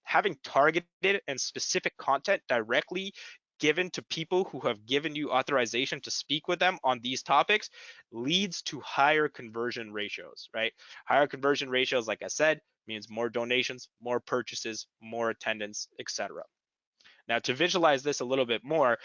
Having targeted and specific content directly given to people who have given you authorization to speak with them on these topics leads to higher conversion ratios, right? Higher conversion ratios, like I said, means more donations, more purchases, more attendance, etc. Now, to visualize this a little bit more,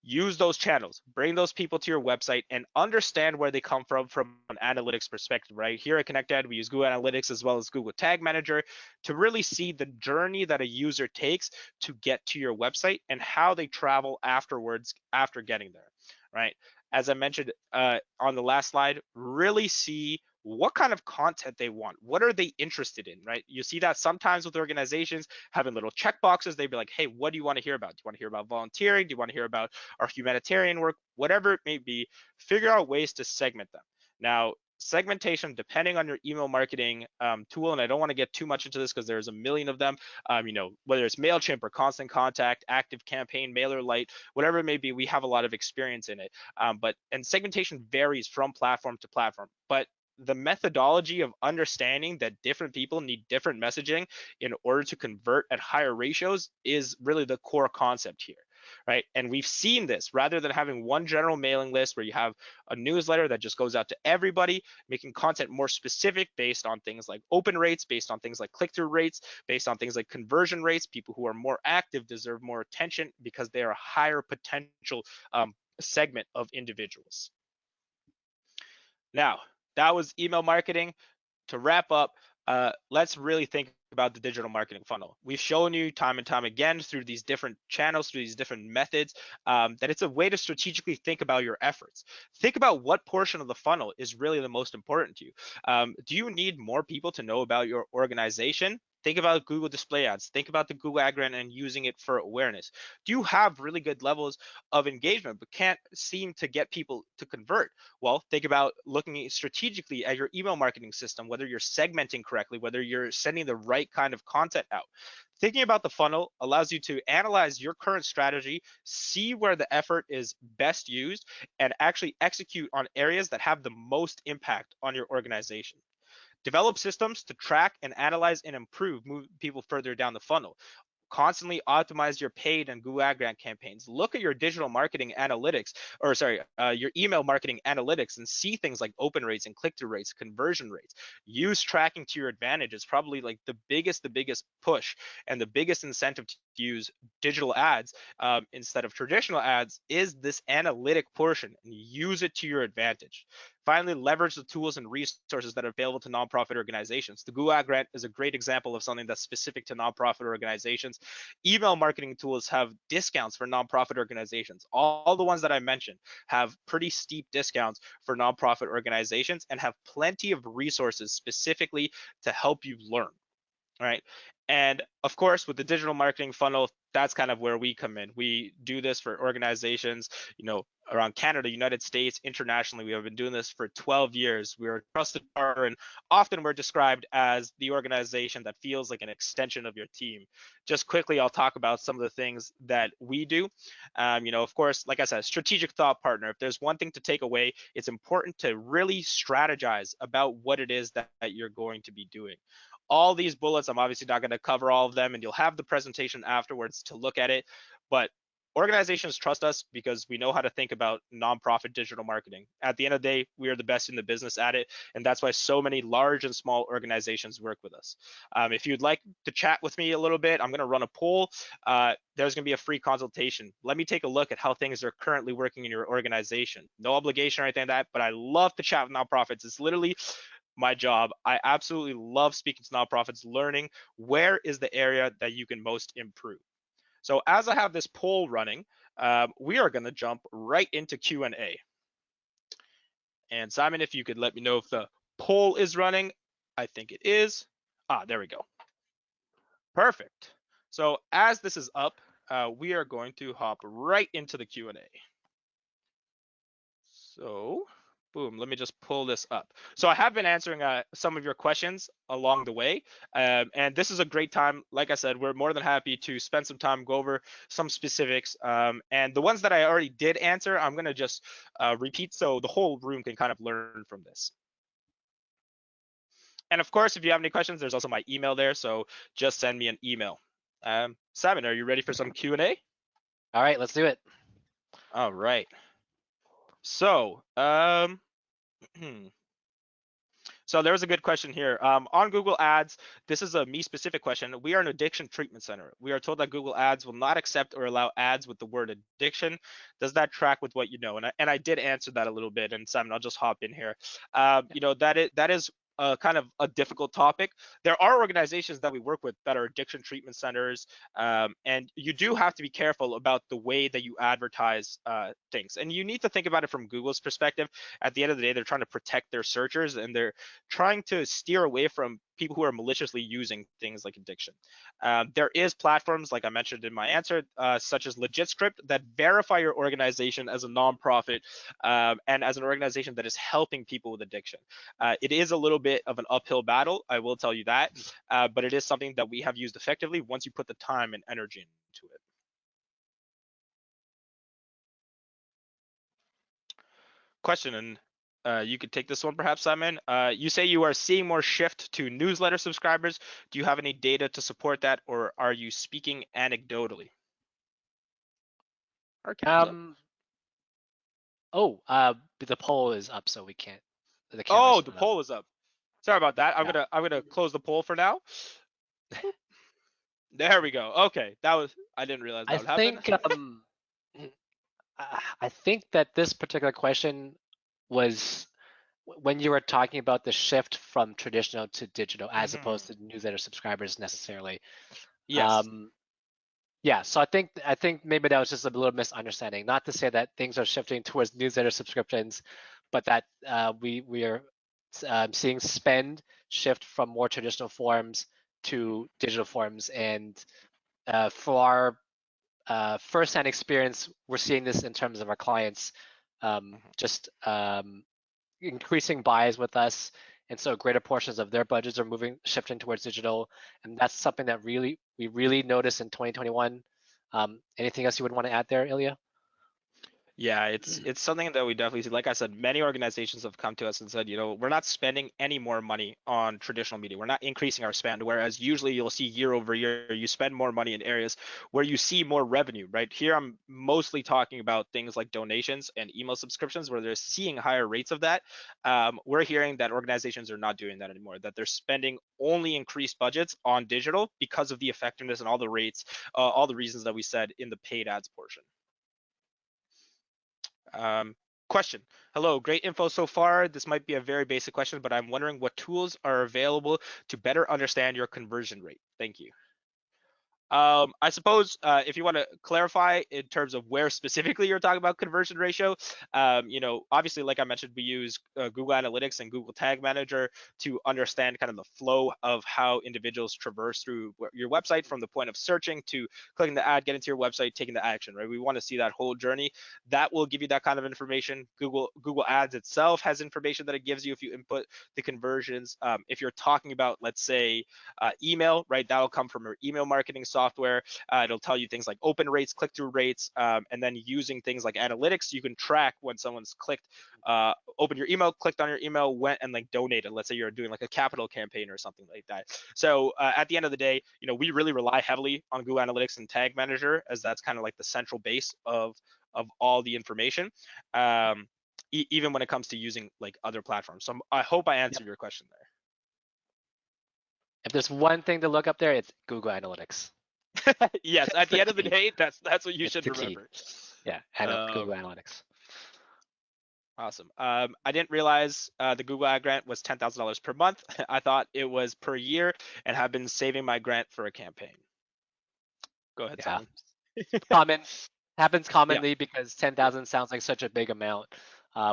use those channels, bring those people to your website, and understand where they come from an analytics perspective, right? Here at ConnectAd, we use Google Analytics as well as Google Tag Manager to really see the journey that a user takes to get to your website and how they travel afterwards after getting there, right? As I mentioned on the last slide, really see what kind of content they want. What are they interested in, right? You see that sometimes with organizations having little check boxes. They'd be like, hey, what do you want to hear about? Do you want to hear about volunteering? Do you want to hear about our humanitarian work? Whatever it may be, figure out ways to segment them. Now, segmentation, depending on your email marketing tool, and I don't want to get too much into this because there's a million of them, whether it's MailChimp or Constant Contact, Active Campaign, MailerLite, whatever it may be, we have a lot of experience in it. And segmentation varies from platform to platform, but the methodology of understanding that different people need different messaging in order to convert at higher ratios is really the core concept here, right? And we've seen this rather than having one general mailing list where you have a newsletter that just goes out to everybody, making content more specific based on things like open rates, based on things like click-through rates, based on things like conversion rates. People who are more active deserve more attention because they are a higher potential segment of individuals. Now, that was email marketing. To wrap up, let's really think about the digital marketing funnel. We've shown you time and time again through these different channels, through these different methods, that it's a way to strategically think about your efforts. Think about what portion of the funnel is really the most important to you. Do you need more people to know about your organization? Think about Google Display Ads. Think about the Google Ad Grant and using it for awareness. Do you have really good levels of engagement but can't seem to get people to convert? Well, think about looking strategically at your email marketing system, whether you're segmenting correctly, whether you're sending the right kind of content out. Thinking about the funnel allows you to analyze your current strategy, see where the effort is best used, and actually execute on areas that have the most impact on your organization. Develop systems to track and analyze and improve, move people further down the funnel. Constantly optimize your paid and Google Ad Grant campaigns. Look at your digital marketing analytics, your email marketing analytics, and see things like open rates and click-through rates, conversion rates. Use tracking to your advantage. It's probably like the biggest push and the biggest incentive to use digital ads instead of traditional ads is this analytic portion, and use it to your advantage. Finally, leverage the tools and resources that are available to nonprofit organizations. The Google Ad Grant is a great example of something that's specific to nonprofit organizations. Email marketing tools have discounts for nonprofit organizations. All the ones that I mentioned have pretty steep discounts for nonprofit organizations and have plenty of resources specifically to help you learn. All right. And of course, with the digital marketing funnel, that's kind of where we come in. We do this for organizations, around Canada, United States, internationally. We have been doing this for 12 years. We're a trusted partner, and often we're described as the organization that feels like an extension of your team. Just quickly, I'll talk about some of the things that we do. Of course, like I said, strategic thought partner. If there's one thing to take away, it's important to really strategize about what it is that you're going to be doing. All these bullets, I'm obviously not going to cover all of them, and you'll have the presentation afterwards to look at it. But organizations trust us because we know how to think about nonprofit digital marketing. At the end of the day, we are the best in the business at it, and that's why so many large and small organizations work with us. If you'd like to chat with me a little bit, I'm going to run a poll. There's going to be a free consultation. Let me take a look at how things are currently working in your organization. No obligation or anything like that, but I love to chat with nonprofits. It's literally my job. I absolutely love speaking to nonprofits, learning where is the area that you can most improve. So as I have this poll running, we are going to jump right into Q&A. And Simon, if you could let me know if the poll is running. I think it is. There we go. Perfect. So as this is up, we are going to hop right into the Q&A. So boom, let me just pull this up. So I have been answering some of your questions along the way. And this is a great time. Like I said, we're more than happy to spend some time, go over some specifics. And the ones that I already did answer, I'm going to just repeat so the whole room can kind of learn from this. And of course, if you have any questions, there's also my email there. So just send me an email. Simon, are you ready for some Q&A? All right, let's do it. All right. So, so there was a good question here. On Google Ads, this is a me-specific question. We are an addiction treatment center. We are told that Google Ads will not accept or allow ads with the word addiction. Does that track with what you know? And I did answer that a little bit. And Simon, I'll just hop in here. That is kind of a difficult topic. There are organizations that we work with that are addiction treatment centers, and you do have to be careful about the way that you advertise things. And you need to think about it from Google's perspective. At the end of the day, they're trying to protect their searchers, and they're trying to steer away from people who are maliciously using things like addiction. There is platforms, like I mentioned in my answer, such as LegitScript, that verify your organization as a nonprofit and as an organization that is helping people with addiction. It is a little bit of an uphill battle, I will tell you that, but it is something that we have used effectively once you put the time and energy into it. Question, and you could take this one perhaps, Simon. You say you are seeing more shift to newsletter subscribers. Do you have any data to support that, or are you speaking anecdotally? The poll is up, so we can't. The Oh, the poll is up. Sorry about that. I'm gonna close the poll for now. There we go. Okay, I didn't realize that would happen. I think that this particular question was when you were talking about the shift from traditional to digital, as opposed to newsletter subscribers necessarily. Yes. Yeah, so I think maybe that was just a little misunderstanding. Not to say that things are shifting towards newsletter subscriptions, but that we are seeing spend shift from more traditional forms to digital forms. And for our first-hand experience, we're seeing this in terms of our clients just increasing buys with us, and so greater portions of their budgets are shifting towards digital, and that's something that we really noticed in 2021. Anything else you would want to add there, Ilya? Yeah, it's something that we definitely see. Like I said, many organizations have come to us and said, we're not spending any more money on traditional media. We're not increasing our spend. Whereas usually you'll see year over year, you spend more money in areas where you see more revenue, right? Here, I'm mostly talking about things like donations and email subscriptions where they're seeing higher rates of that. We're hearing that organizations are not doing that anymore, that they're spending only increased budgets on digital because of the effectiveness and all the rates, all the reasons that we said in the paid ads portion. Question. Hello, great info so far. This might be a very basic question, but I'm wondering what tools are available to better understand your conversion rate. Thank you. I suppose if you want to clarify in terms of where specifically you're talking about conversion ratio, obviously, like I mentioned, we use Google Analytics and Google Tag Manager to understand kind of the flow of how individuals traverse through your website from the point of searching to clicking the ad, getting to your website, taking the action, right? We want to see that whole journey. That will give you that kind of information. Google Ads itself has information that it gives you if you input the conversions. If you're talking about, let's say, email, right? That will come from your email marketing software. It'll tell you things like open rates, click-through rates, and then using things like analytics, you can track when someone's clicked, open your email, clicked on your email, went and like donated. Let's say you're doing like a capital campaign or something like that. So at the end of the day, we really rely heavily on Google Analytics and Tag Manager, as that's kind of like the central base of all the information. Even when it comes to using like other platforms. So I hope I answered your question there. If there's one thing to look up there, it's Google Analytics. Yes, at the end of the day, that's what you should remember. Yeah, Google Analytics. Awesome. I didn't realize the Google Ad grant was $10,000 per month. I thought it was per year, and have been saving my grant for a campaign. Go ahead, Yeah. Simon. Happens commonly because 10,000 sounds like such a big amount.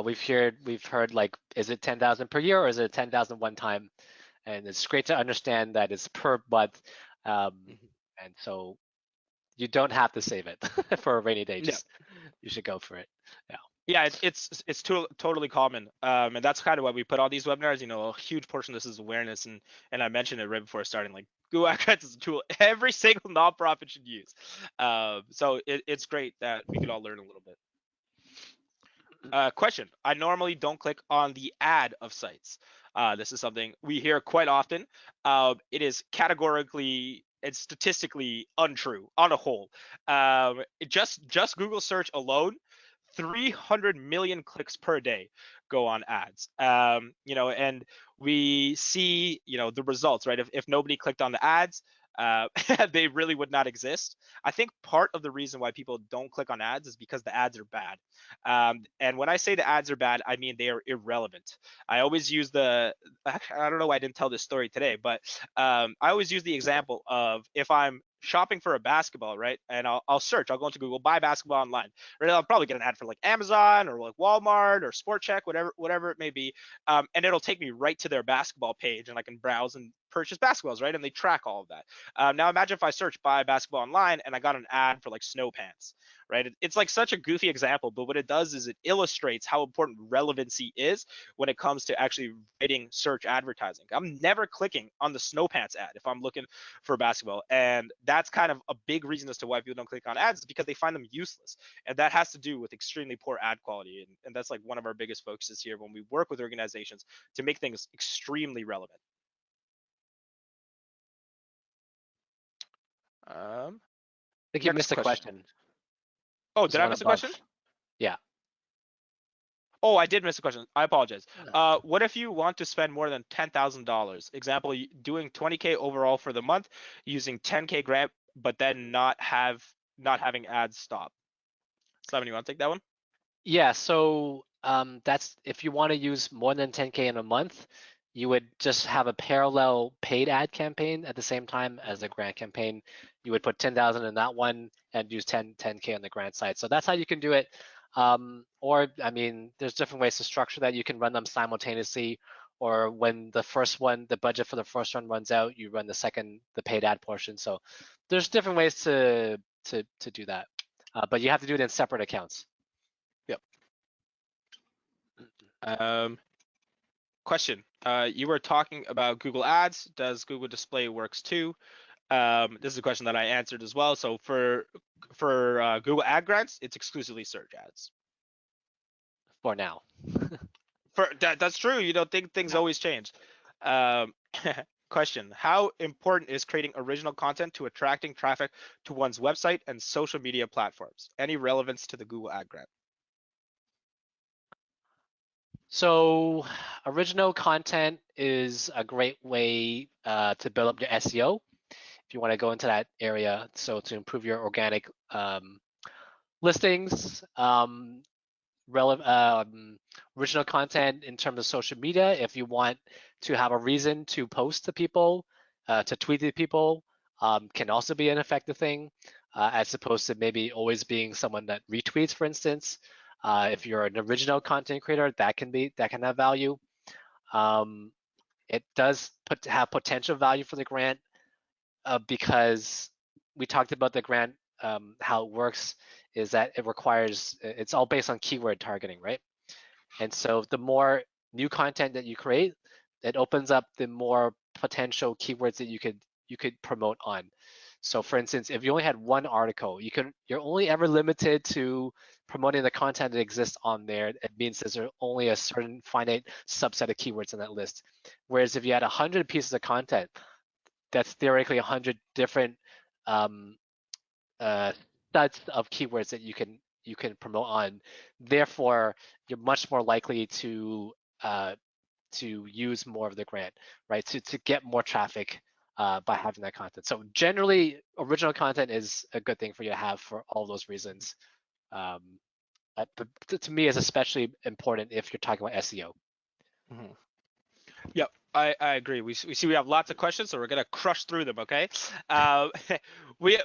We've heard like, is it 10,000 per year or is it 10,000 one time? And it's great to understand that it's per month, and so you don't have to save it for a rainy day. Just you should go for it. Yeah. Yeah, it's totally common, and that's kind of why we put all these webinars. A huge portion of this is awareness, and I mentioned it right before starting. Like, Google Ad grants is a tool every single nonprofit should use. So it's great that we could all learn a little bit. Question: I normally don't click on the ad of sites. This is something we hear quite often. It is categorically and statistically untrue on a whole. Just Google search alone, 300 million clicks per day go on ads. And we see, the results, right? If nobody clicked on the ads, they really would not exist. I think part of the reason why people don't click on ads is because the ads are bad. And when I say the ads are bad, I mean they are irrelevant. I always use actually, I don't know why I didn't tell this story today, but I always use the example of if I'm shopping for a basketball, right? And I'll search, I'll go into Google, buy basketball online, right? I'll probably get an ad for like Amazon or like Walmart or Sport Check, whatever it may be. And it'll take me right to their basketball page, and I can browse and purchase basketballs, right? And they track all of that. Now imagine if I search buy basketball online and I got an ad for like snow pants, right? It's like such a goofy example, but what it does is it illustrates how important relevancy is when it comes to actually writing search advertising. I'm never clicking on the snow pants ad if I'm looking for basketball, and that's kind of a big reason as to why people don't click on ads, is because they find them useless, and that has to do with extremely poor ad quality, and that's like one of our biggest focuses here when we work with organizations to make things extremely relevant. I think you missed a question. Oh, did I miss a question? Yeah. Oh, I did miss a question. I apologize. What if you want to spend more than $10,000? Example, doing 20K overall for the month, using 10K grant, but then not having ads stop. Simon, you want to take that one? Yeah. So that's if you want to use more than 10K in a month, you would just have a parallel paid ad campaign at the same time as the grant campaign. You would put 10,000 in that one and use 10K on the grant side. So that's how you can do it. Or I mean, there's different ways to structure that. You can run them simultaneously, or when the budget for the first one runs out, you run the paid ad portion. So there's different ways to do that, but you have to do it in separate accounts. Yep. Question. You were talking about Google Ads. Does Google Display works too? This is a question that I answered as well. So for Google Ad grants, it's exclusively search ads. For now. That's true. Things always change. Question: how important is creating original content to attracting traffic to one's website and social media platforms? Any relevance to the Google Ad grant? So original content is a great way to build up your SEO if you want to go into that area. So to improve your organic listings, original content in terms of social media, if you want to have a reason to post to people, to tweet to people, can also be an effective thing, as opposed to maybe always being someone that retweets, for instance. If you're an original content creator, that can have value. It does have potential value for the grant, because we talked about the grant. How it works is that it's all based on keyword targeting, right? And so the more new content that you create, it opens up the more potential keywords that you could promote on. So for instance, if you only had one article, you're only ever limited to promoting the content that exists on there. It means there's only a certain finite subset of keywords in that list. Whereas if you had 100 pieces of content, that's theoretically 100 different um, sets of keywords that you can promote on. Therefore, you're much more likely to use more of the grant, right? To get more traffic by having that content. So generally, original content is a good thing for you to have for all those reasons. Um, but to me, it's especially important if you're talking about SEO. Mm-hmm. Yep, I agree. We see we have lots of questions, so we're gonna crush through them. Okay, uh, we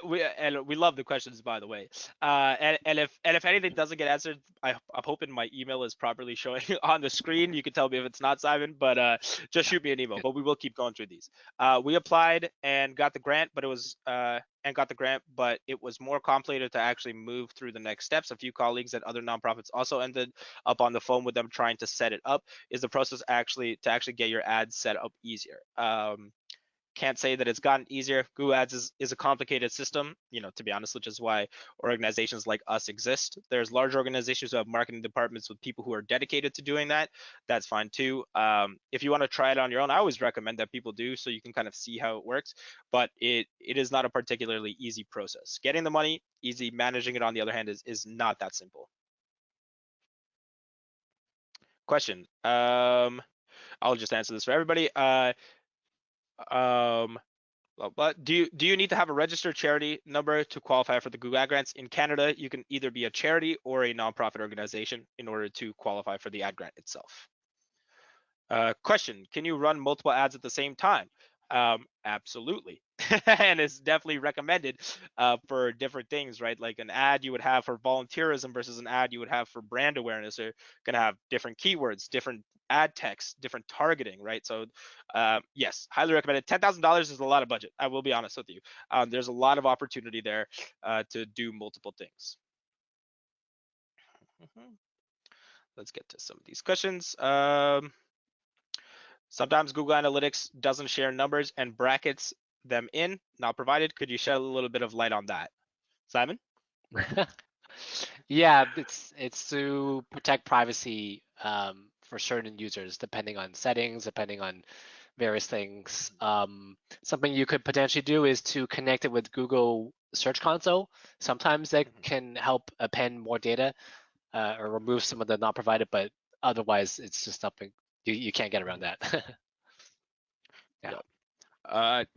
love the questions, by the way. And if anything doesn't get answered, I'm hoping my email is properly showing on the screen. You can tell me if it's not, Simon, but just Yeah, shoot me an email. good. But we will keep going through these. We applied and got the grant, but it was more complicated to actually move through the next steps. A few colleagues at other nonprofits also ended up on the phone with them trying to set it up. Is the process actually get your ads set up easier? Can't say that it's gotten easier. Google Ads is a complicated system, to be honest, which is why organizations like us exist. There's large organizations who have marketing departments with people who are dedicated to doing that. That's fine too. If you want to try it on your own, I always recommend that people do, so you can kind of see how it works. But it is not a particularly easy process. Getting the money easy, managing it on the other hand is not that simple. Question. I'll just answer this for everybody. But do you need to have a registered charity number to qualify for the Google Ad Grants? In Canada, you can either be a charity or a nonprofit organization in order to qualify for the ad grant itself. Question, can you run multiple ads at the same time? Absolutely. And it's definitely recommended for different things, right? Like an ad you would have for volunteerism versus an ad you would have for brand awareness are going to have different keywords, different ad text, different targeting, right? So yes, highly recommended. $10,000 is a lot of budget. I will be honest with you. There's a lot of opportunity there to do multiple things. Let's get to some of these questions. Sometimes Google Analytics doesn't share numbers and brackets them in, not provided. Could you shed a little bit of light on that, Simon? Yeah, it's to protect privacy for certain users, depending on settings, depending on various things. Something you could potentially do is to connect it with Google Search Console. Sometimes that can help append more data or remove some of the not provided, but otherwise it's just something you can't get around that. Yeah. Yep.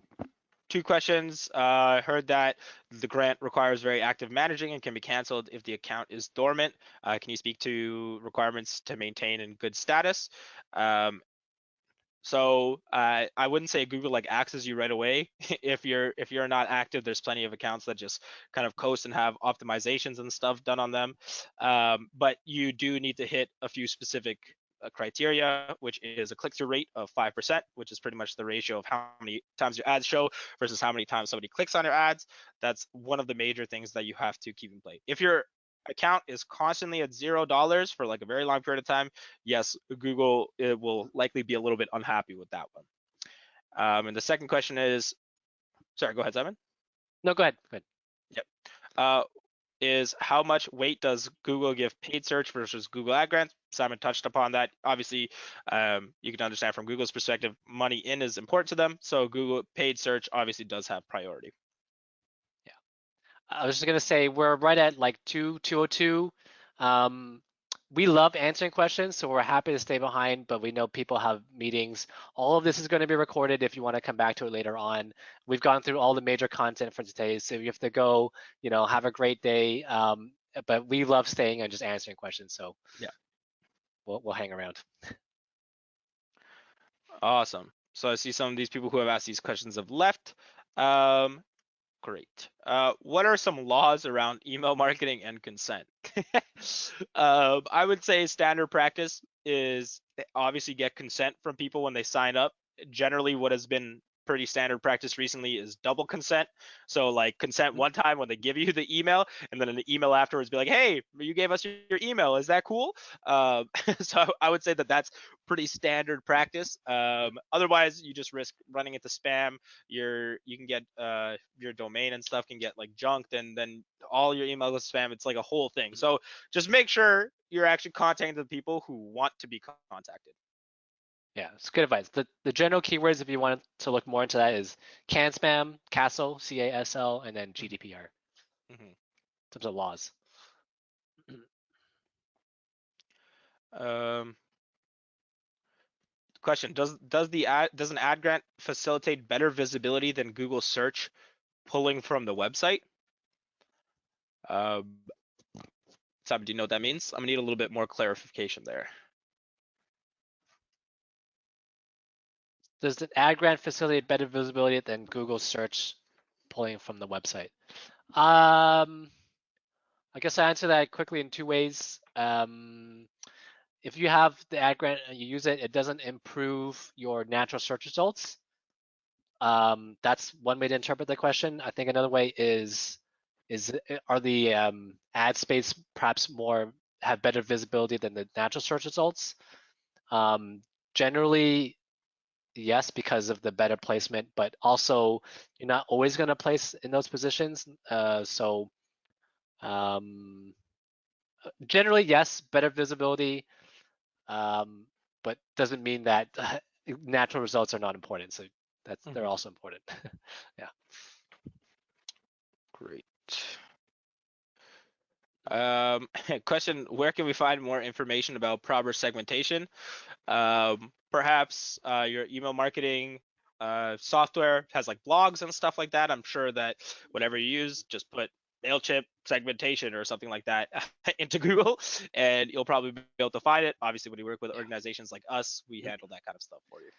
Two questions. I heard that the grant requires very active managing and can be canceled if the account is dormant. Can you speak to requirements to maintain in good status? So I wouldn't say Google like axes you right away. If you're not active, there's plenty of accounts that just kind of coast and have optimizations and stuff done on them. But you do need to hit a few specific criteria, which is a click-through rate of 5%, which is pretty much the ratio of how many times your ads show versus how many times somebody clicks on your ads. That's one of the major things that you have to keep in play. If your account is constantly at $0 for like a very long period of time, yes, Google will likely be a little bit unhappy with that one. And the second question is, sorry, go ahead, Simon. No, go ahead. Go ahead. Yep. Is how much weight does Google give paid search versus Google Ad Grants? Simon touched upon that. Obviously, you can understand from Google's perspective, money in is important to them. So Google paid search obviously does have priority. Yeah. I was just gonna say we're right at like 2:02. We love answering questions, so we're happy to stay behind, but we know people have meetings. All of this is going to be recorded if you want to come back to it later on. We've gone through all the major content for today, so if you have to go, have a great day. But we love staying and just answering questions, so yeah, we'll hang around. Awesome. So I see some of these people who have asked these questions have left. Great. What are some laws around email marketing and consent? I would say standard practice is obviously get consent from people when they sign up. Generally, what has been pretty standard practice recently is double consent. So like consent one time when they give you the email, and then in the email afterwards be like, hey, you gave us your email. Is that cool? So I would say that that's pretty standard practice. Otherwise, you just risk running into spam. You can get your domain and stuff can get like junked, and then all your email goes spam. It's like a whole thing. So just make sure you're actually contacting the people who want to be contacted. Yeah, it's good advice. The general keywords, if you want to look more into that, is can spam, CASL, CASL, and then GDPR Mm-hmm. in terms of laws. Um, Question: does an ad grant facilitate better visibility than Google search pulling from the website? Sam, do you know what that means? I'm gonna need a little bit more clarification there. Does the ad grant facilitate better visibility than Google search pulling from the website? I guess I answer that quickly in two ways. If you have the ad grant and you use it, it doesn't improve your natural search results. That's one way to interpret the question. I think another way is are the ad space perhaps more have better visibility than the natural search results? Generally, yes, because of the better placement, but also you're not always going to place in those positions. So generally, yes, better visibility, but doesn't mean that natural results are not important. So they're Mm-hmm. also important. Yeah. Great. Question: where can we find more information about proper segmentation? Perhaps your email marketing software has like blogs and stuff like that. I'm sure that whatever you use, just put MailChimp segmentation or something like that into Google, and you'll probably be able to find it. Obviously, when you work with organizations like us, we handle that kind of stuff for you.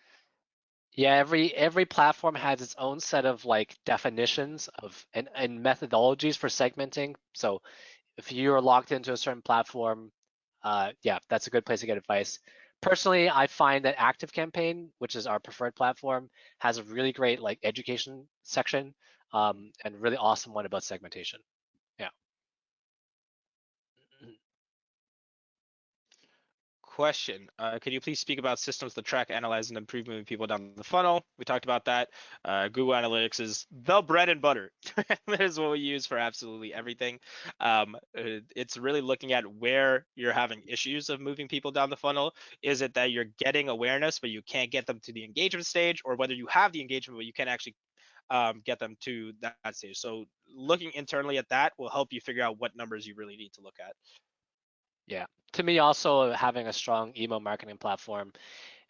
Yeah, every platform has its own set of like definitions of and methodologies for segmenting. So if you're locked into a certain platform, yeah, that's a good place to get advice. Personally, I find that ActiveCampaign, which is our preferred platform, has a really great like education section, and really awesome one about segmentation. Yeah. Question: could you please speak about systems to track, analyze, and improve moving people down the funnel? We talked about that. Google Analytics is the bread and butter. That is what we use for absolutely everything. It's really looking at where you're having issues of moving people down the funnel. Is it that you're getting awareness, but you can't get them to the engagement stage, or whether you have the engagement, but you can't actually get them to that stage? So looking internally at that will help you figure out what numbers you really need to look at. Yeah. To me, also having a strong email marketing platform.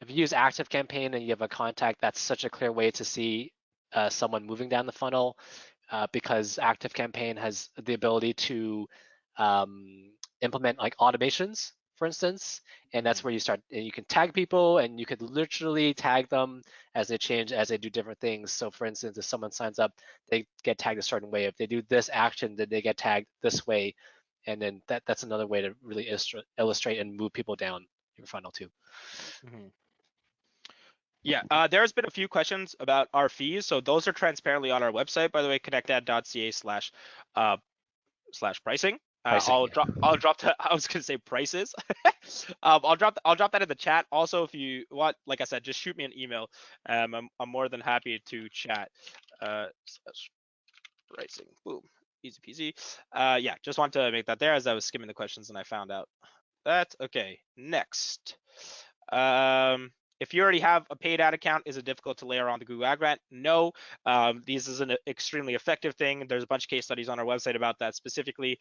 If you use ActiveCampaign and you have a contact, that's such a clear way to see someone moving down the funnel, because ActiveCampaign has the ability to implement like automations, for instance, and that's where you start. And you can tag people, and you could literally tag them as they change, as they do different things. So, for instance, if someone signs up, they get tagged a certain way. If they do this action, then they get tagged this way, and then that's another way to really illustrate and move people down your funnel too. Mm-hmm. Yeah, there's been a few questions about our fees. So those are transparently on our website, by the way, connectad.ca/slash pricing. Pricing, yeah. I'll drop that. I was gonna say prices. I'll drop that in the chat. Also, if you want, like I said, just shoot me an email. I'm more than happy to chat. Slash pricing. Boom. Easy peasy. Yeah, just want to make that there as I was skimming the questions and I found out that. Okay, next. If you already have a paid ad account, is it difficult to layer on the Google Ad Grant? No, this is an extremely effective thing. There's a bunch of case studies on our website about that specifically.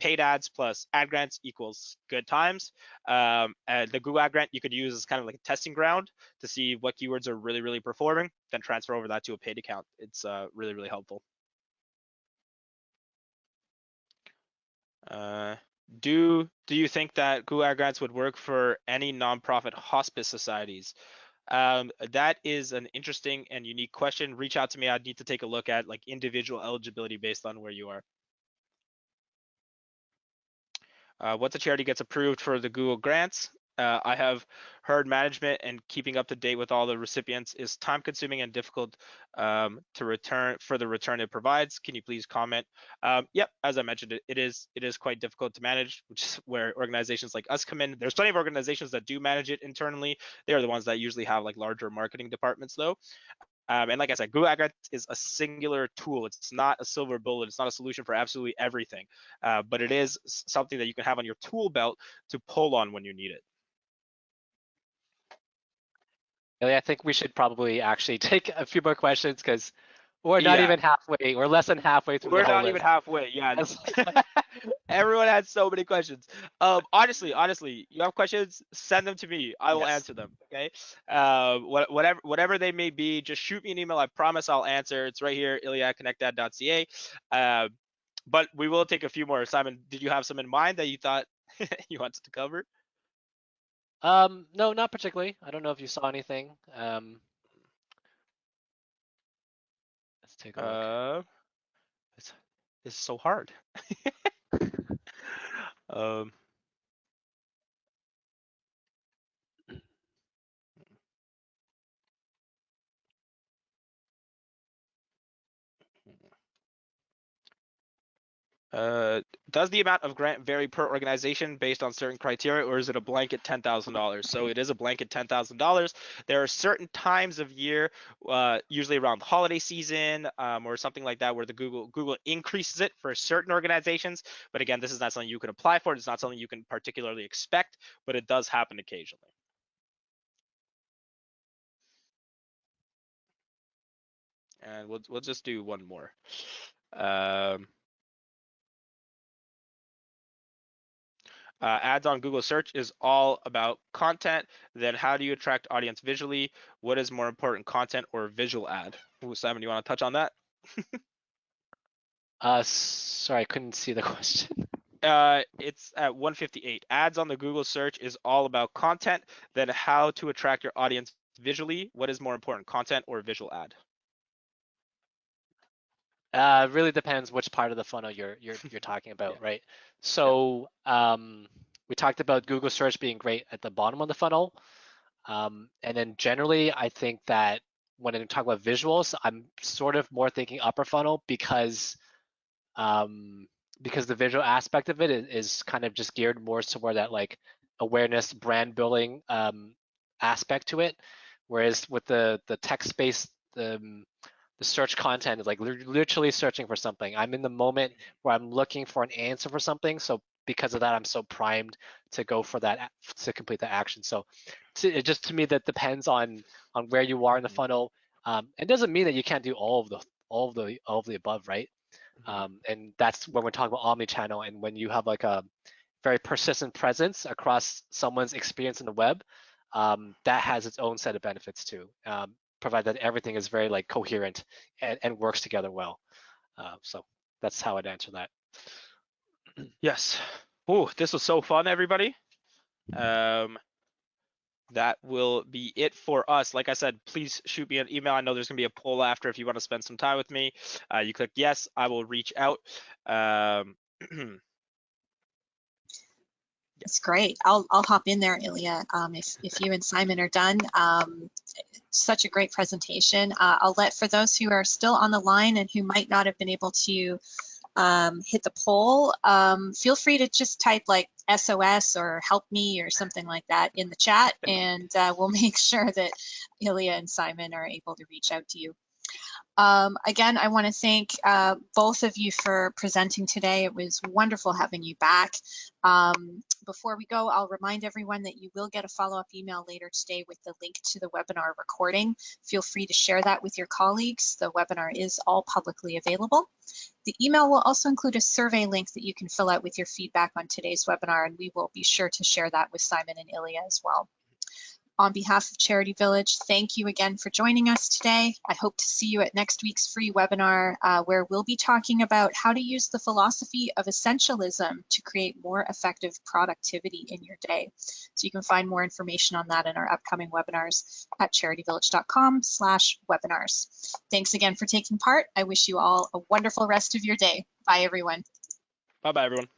Paid ads plus ad grants equals good times. And the Google Ad Grant you could use as kind of like a testing ground to see what keywords are really, really performing, then transfer over that to a paid account. It's really, really helpful. Do you think that Google Ad Grants would work for any nonprofit hospice societies? That is an interesting and unique question. Reach out to me. I'd need to take a look at like individual eligibility based on where you are. Once a charity gets approved for the Google grants, I have heard management and keeping up to date with all the recipients is time consuming and difficult to return for the return it provides. Can you please comment? Yep, as I mentioned, it is quite difficult to manage, which is where organizations like us come in. There's plenty of organizations that do manage it internally. They are the ones that usually have like larger marketing departments though. And like I said, Google Ad Grants is a singular tool. It's not a silver bullet. It's not a solution for absolutely everything, but it is something that you can have on your tool belt to pull on when you need it. Really, I think we should probably actually take a few more questions because we're not Yeah, even halfway. We're less than halfway through the we're whole not even list. halfway. Yeah, everyone had so many questions. Honestly, you have questions, send them to me. I will Yes. answer them. Okay. Whatever they may be, just shoot me an email. I promise I'll answer. It's right here, Ilya@connectad.ca. But we will take a few more. Simon, did you have some in mind that you thought you wanted to cover? No, not particularly. I don't know if you saw anything. Let's take a look. This is so hard. um, does the amount of grant vary per organization based on certain criteria, or is it a blanket $10,000? So it is a blanket $10,000. There are certain times of year, usually around the holiday season or something like that, where the Google increases it for certain organizations. But again, this is not something you can apply for. It's not something you can particularly expect, but it does happen occasionally. And we'll just do one more. Ads on Google search is all about content. Then how do you attract audience visually? What is more important, content or visual ad? Ooh, Simon, you want to touch on that? Sorry, I couldn't see the question. It's at 158. Ads on the Google search is all about content. Then how to attract your audience visually? What is more important, content or visual ad? Really depends which part of the funnel you're talking about, Yeah. right? So we talked about Google search being great at the bottom of the funnel. And then generally, I think that when I talk about visuals, I'm sort of more thinking upper funnel because the visual aspect of it is kind of just geared more toward that like awareness, brand building aspect to it. Whereas with the text-based the search content is like literally searching for something. I'm in the moment where I'm looking for an answer for something. So because of that, I'm so primed to go for that to complete the action. So it just to me that depends on where you are in the funnel. It doesn't mean that you can't do all of the above, right? And that's when we're talking about omni-channel and when you have like a very persistent presence across someone's experience in the web, that has its own set of benefits too, provided that everything is very like coherent and works together well. So that's how I'd answer that. Yes. Oh, this was so fun, everybody. That will be it for us. Like I said, please shoot me an email. I know there's going to be a poll after if you want to spend some time with me. You click yes, I will reach out. It's great. I'll hop in there, Ilya, if you and Simon are done. Such a great presentation. I'll let, for those who are still on the line and who might not have been able to hit the poll, feel free to just type like SOS or help me or something like that in the chat, and we'll make sure that Ilya and Simon are able to reach out to you. Again, I want to thank both of you for presenting today. It was wonderful having you back. Before we go, I'll remind everyone that you will get a follow-up email later today with the link to the webinar recording. Feel free to share that with your colleagues. The webinar is all publicly available. The email will also include a survey link that you can fill out with your feedback on today's webinar, and we will be sure to share that with Simon and Ilya as well. On behalf of Charity Village, thank you again for joining us today. I hope to see you at next week's free webinar where we'll be talking about how to use the philosophy of essentialism to create more effective productivity in your day. So you can find more information on that in our upcoming webinars at charityvillage.com/webinars. Thanks again for taking part. I wish you all a wonderful rest of your day. Bye, everyone. Bye-bye, everyone.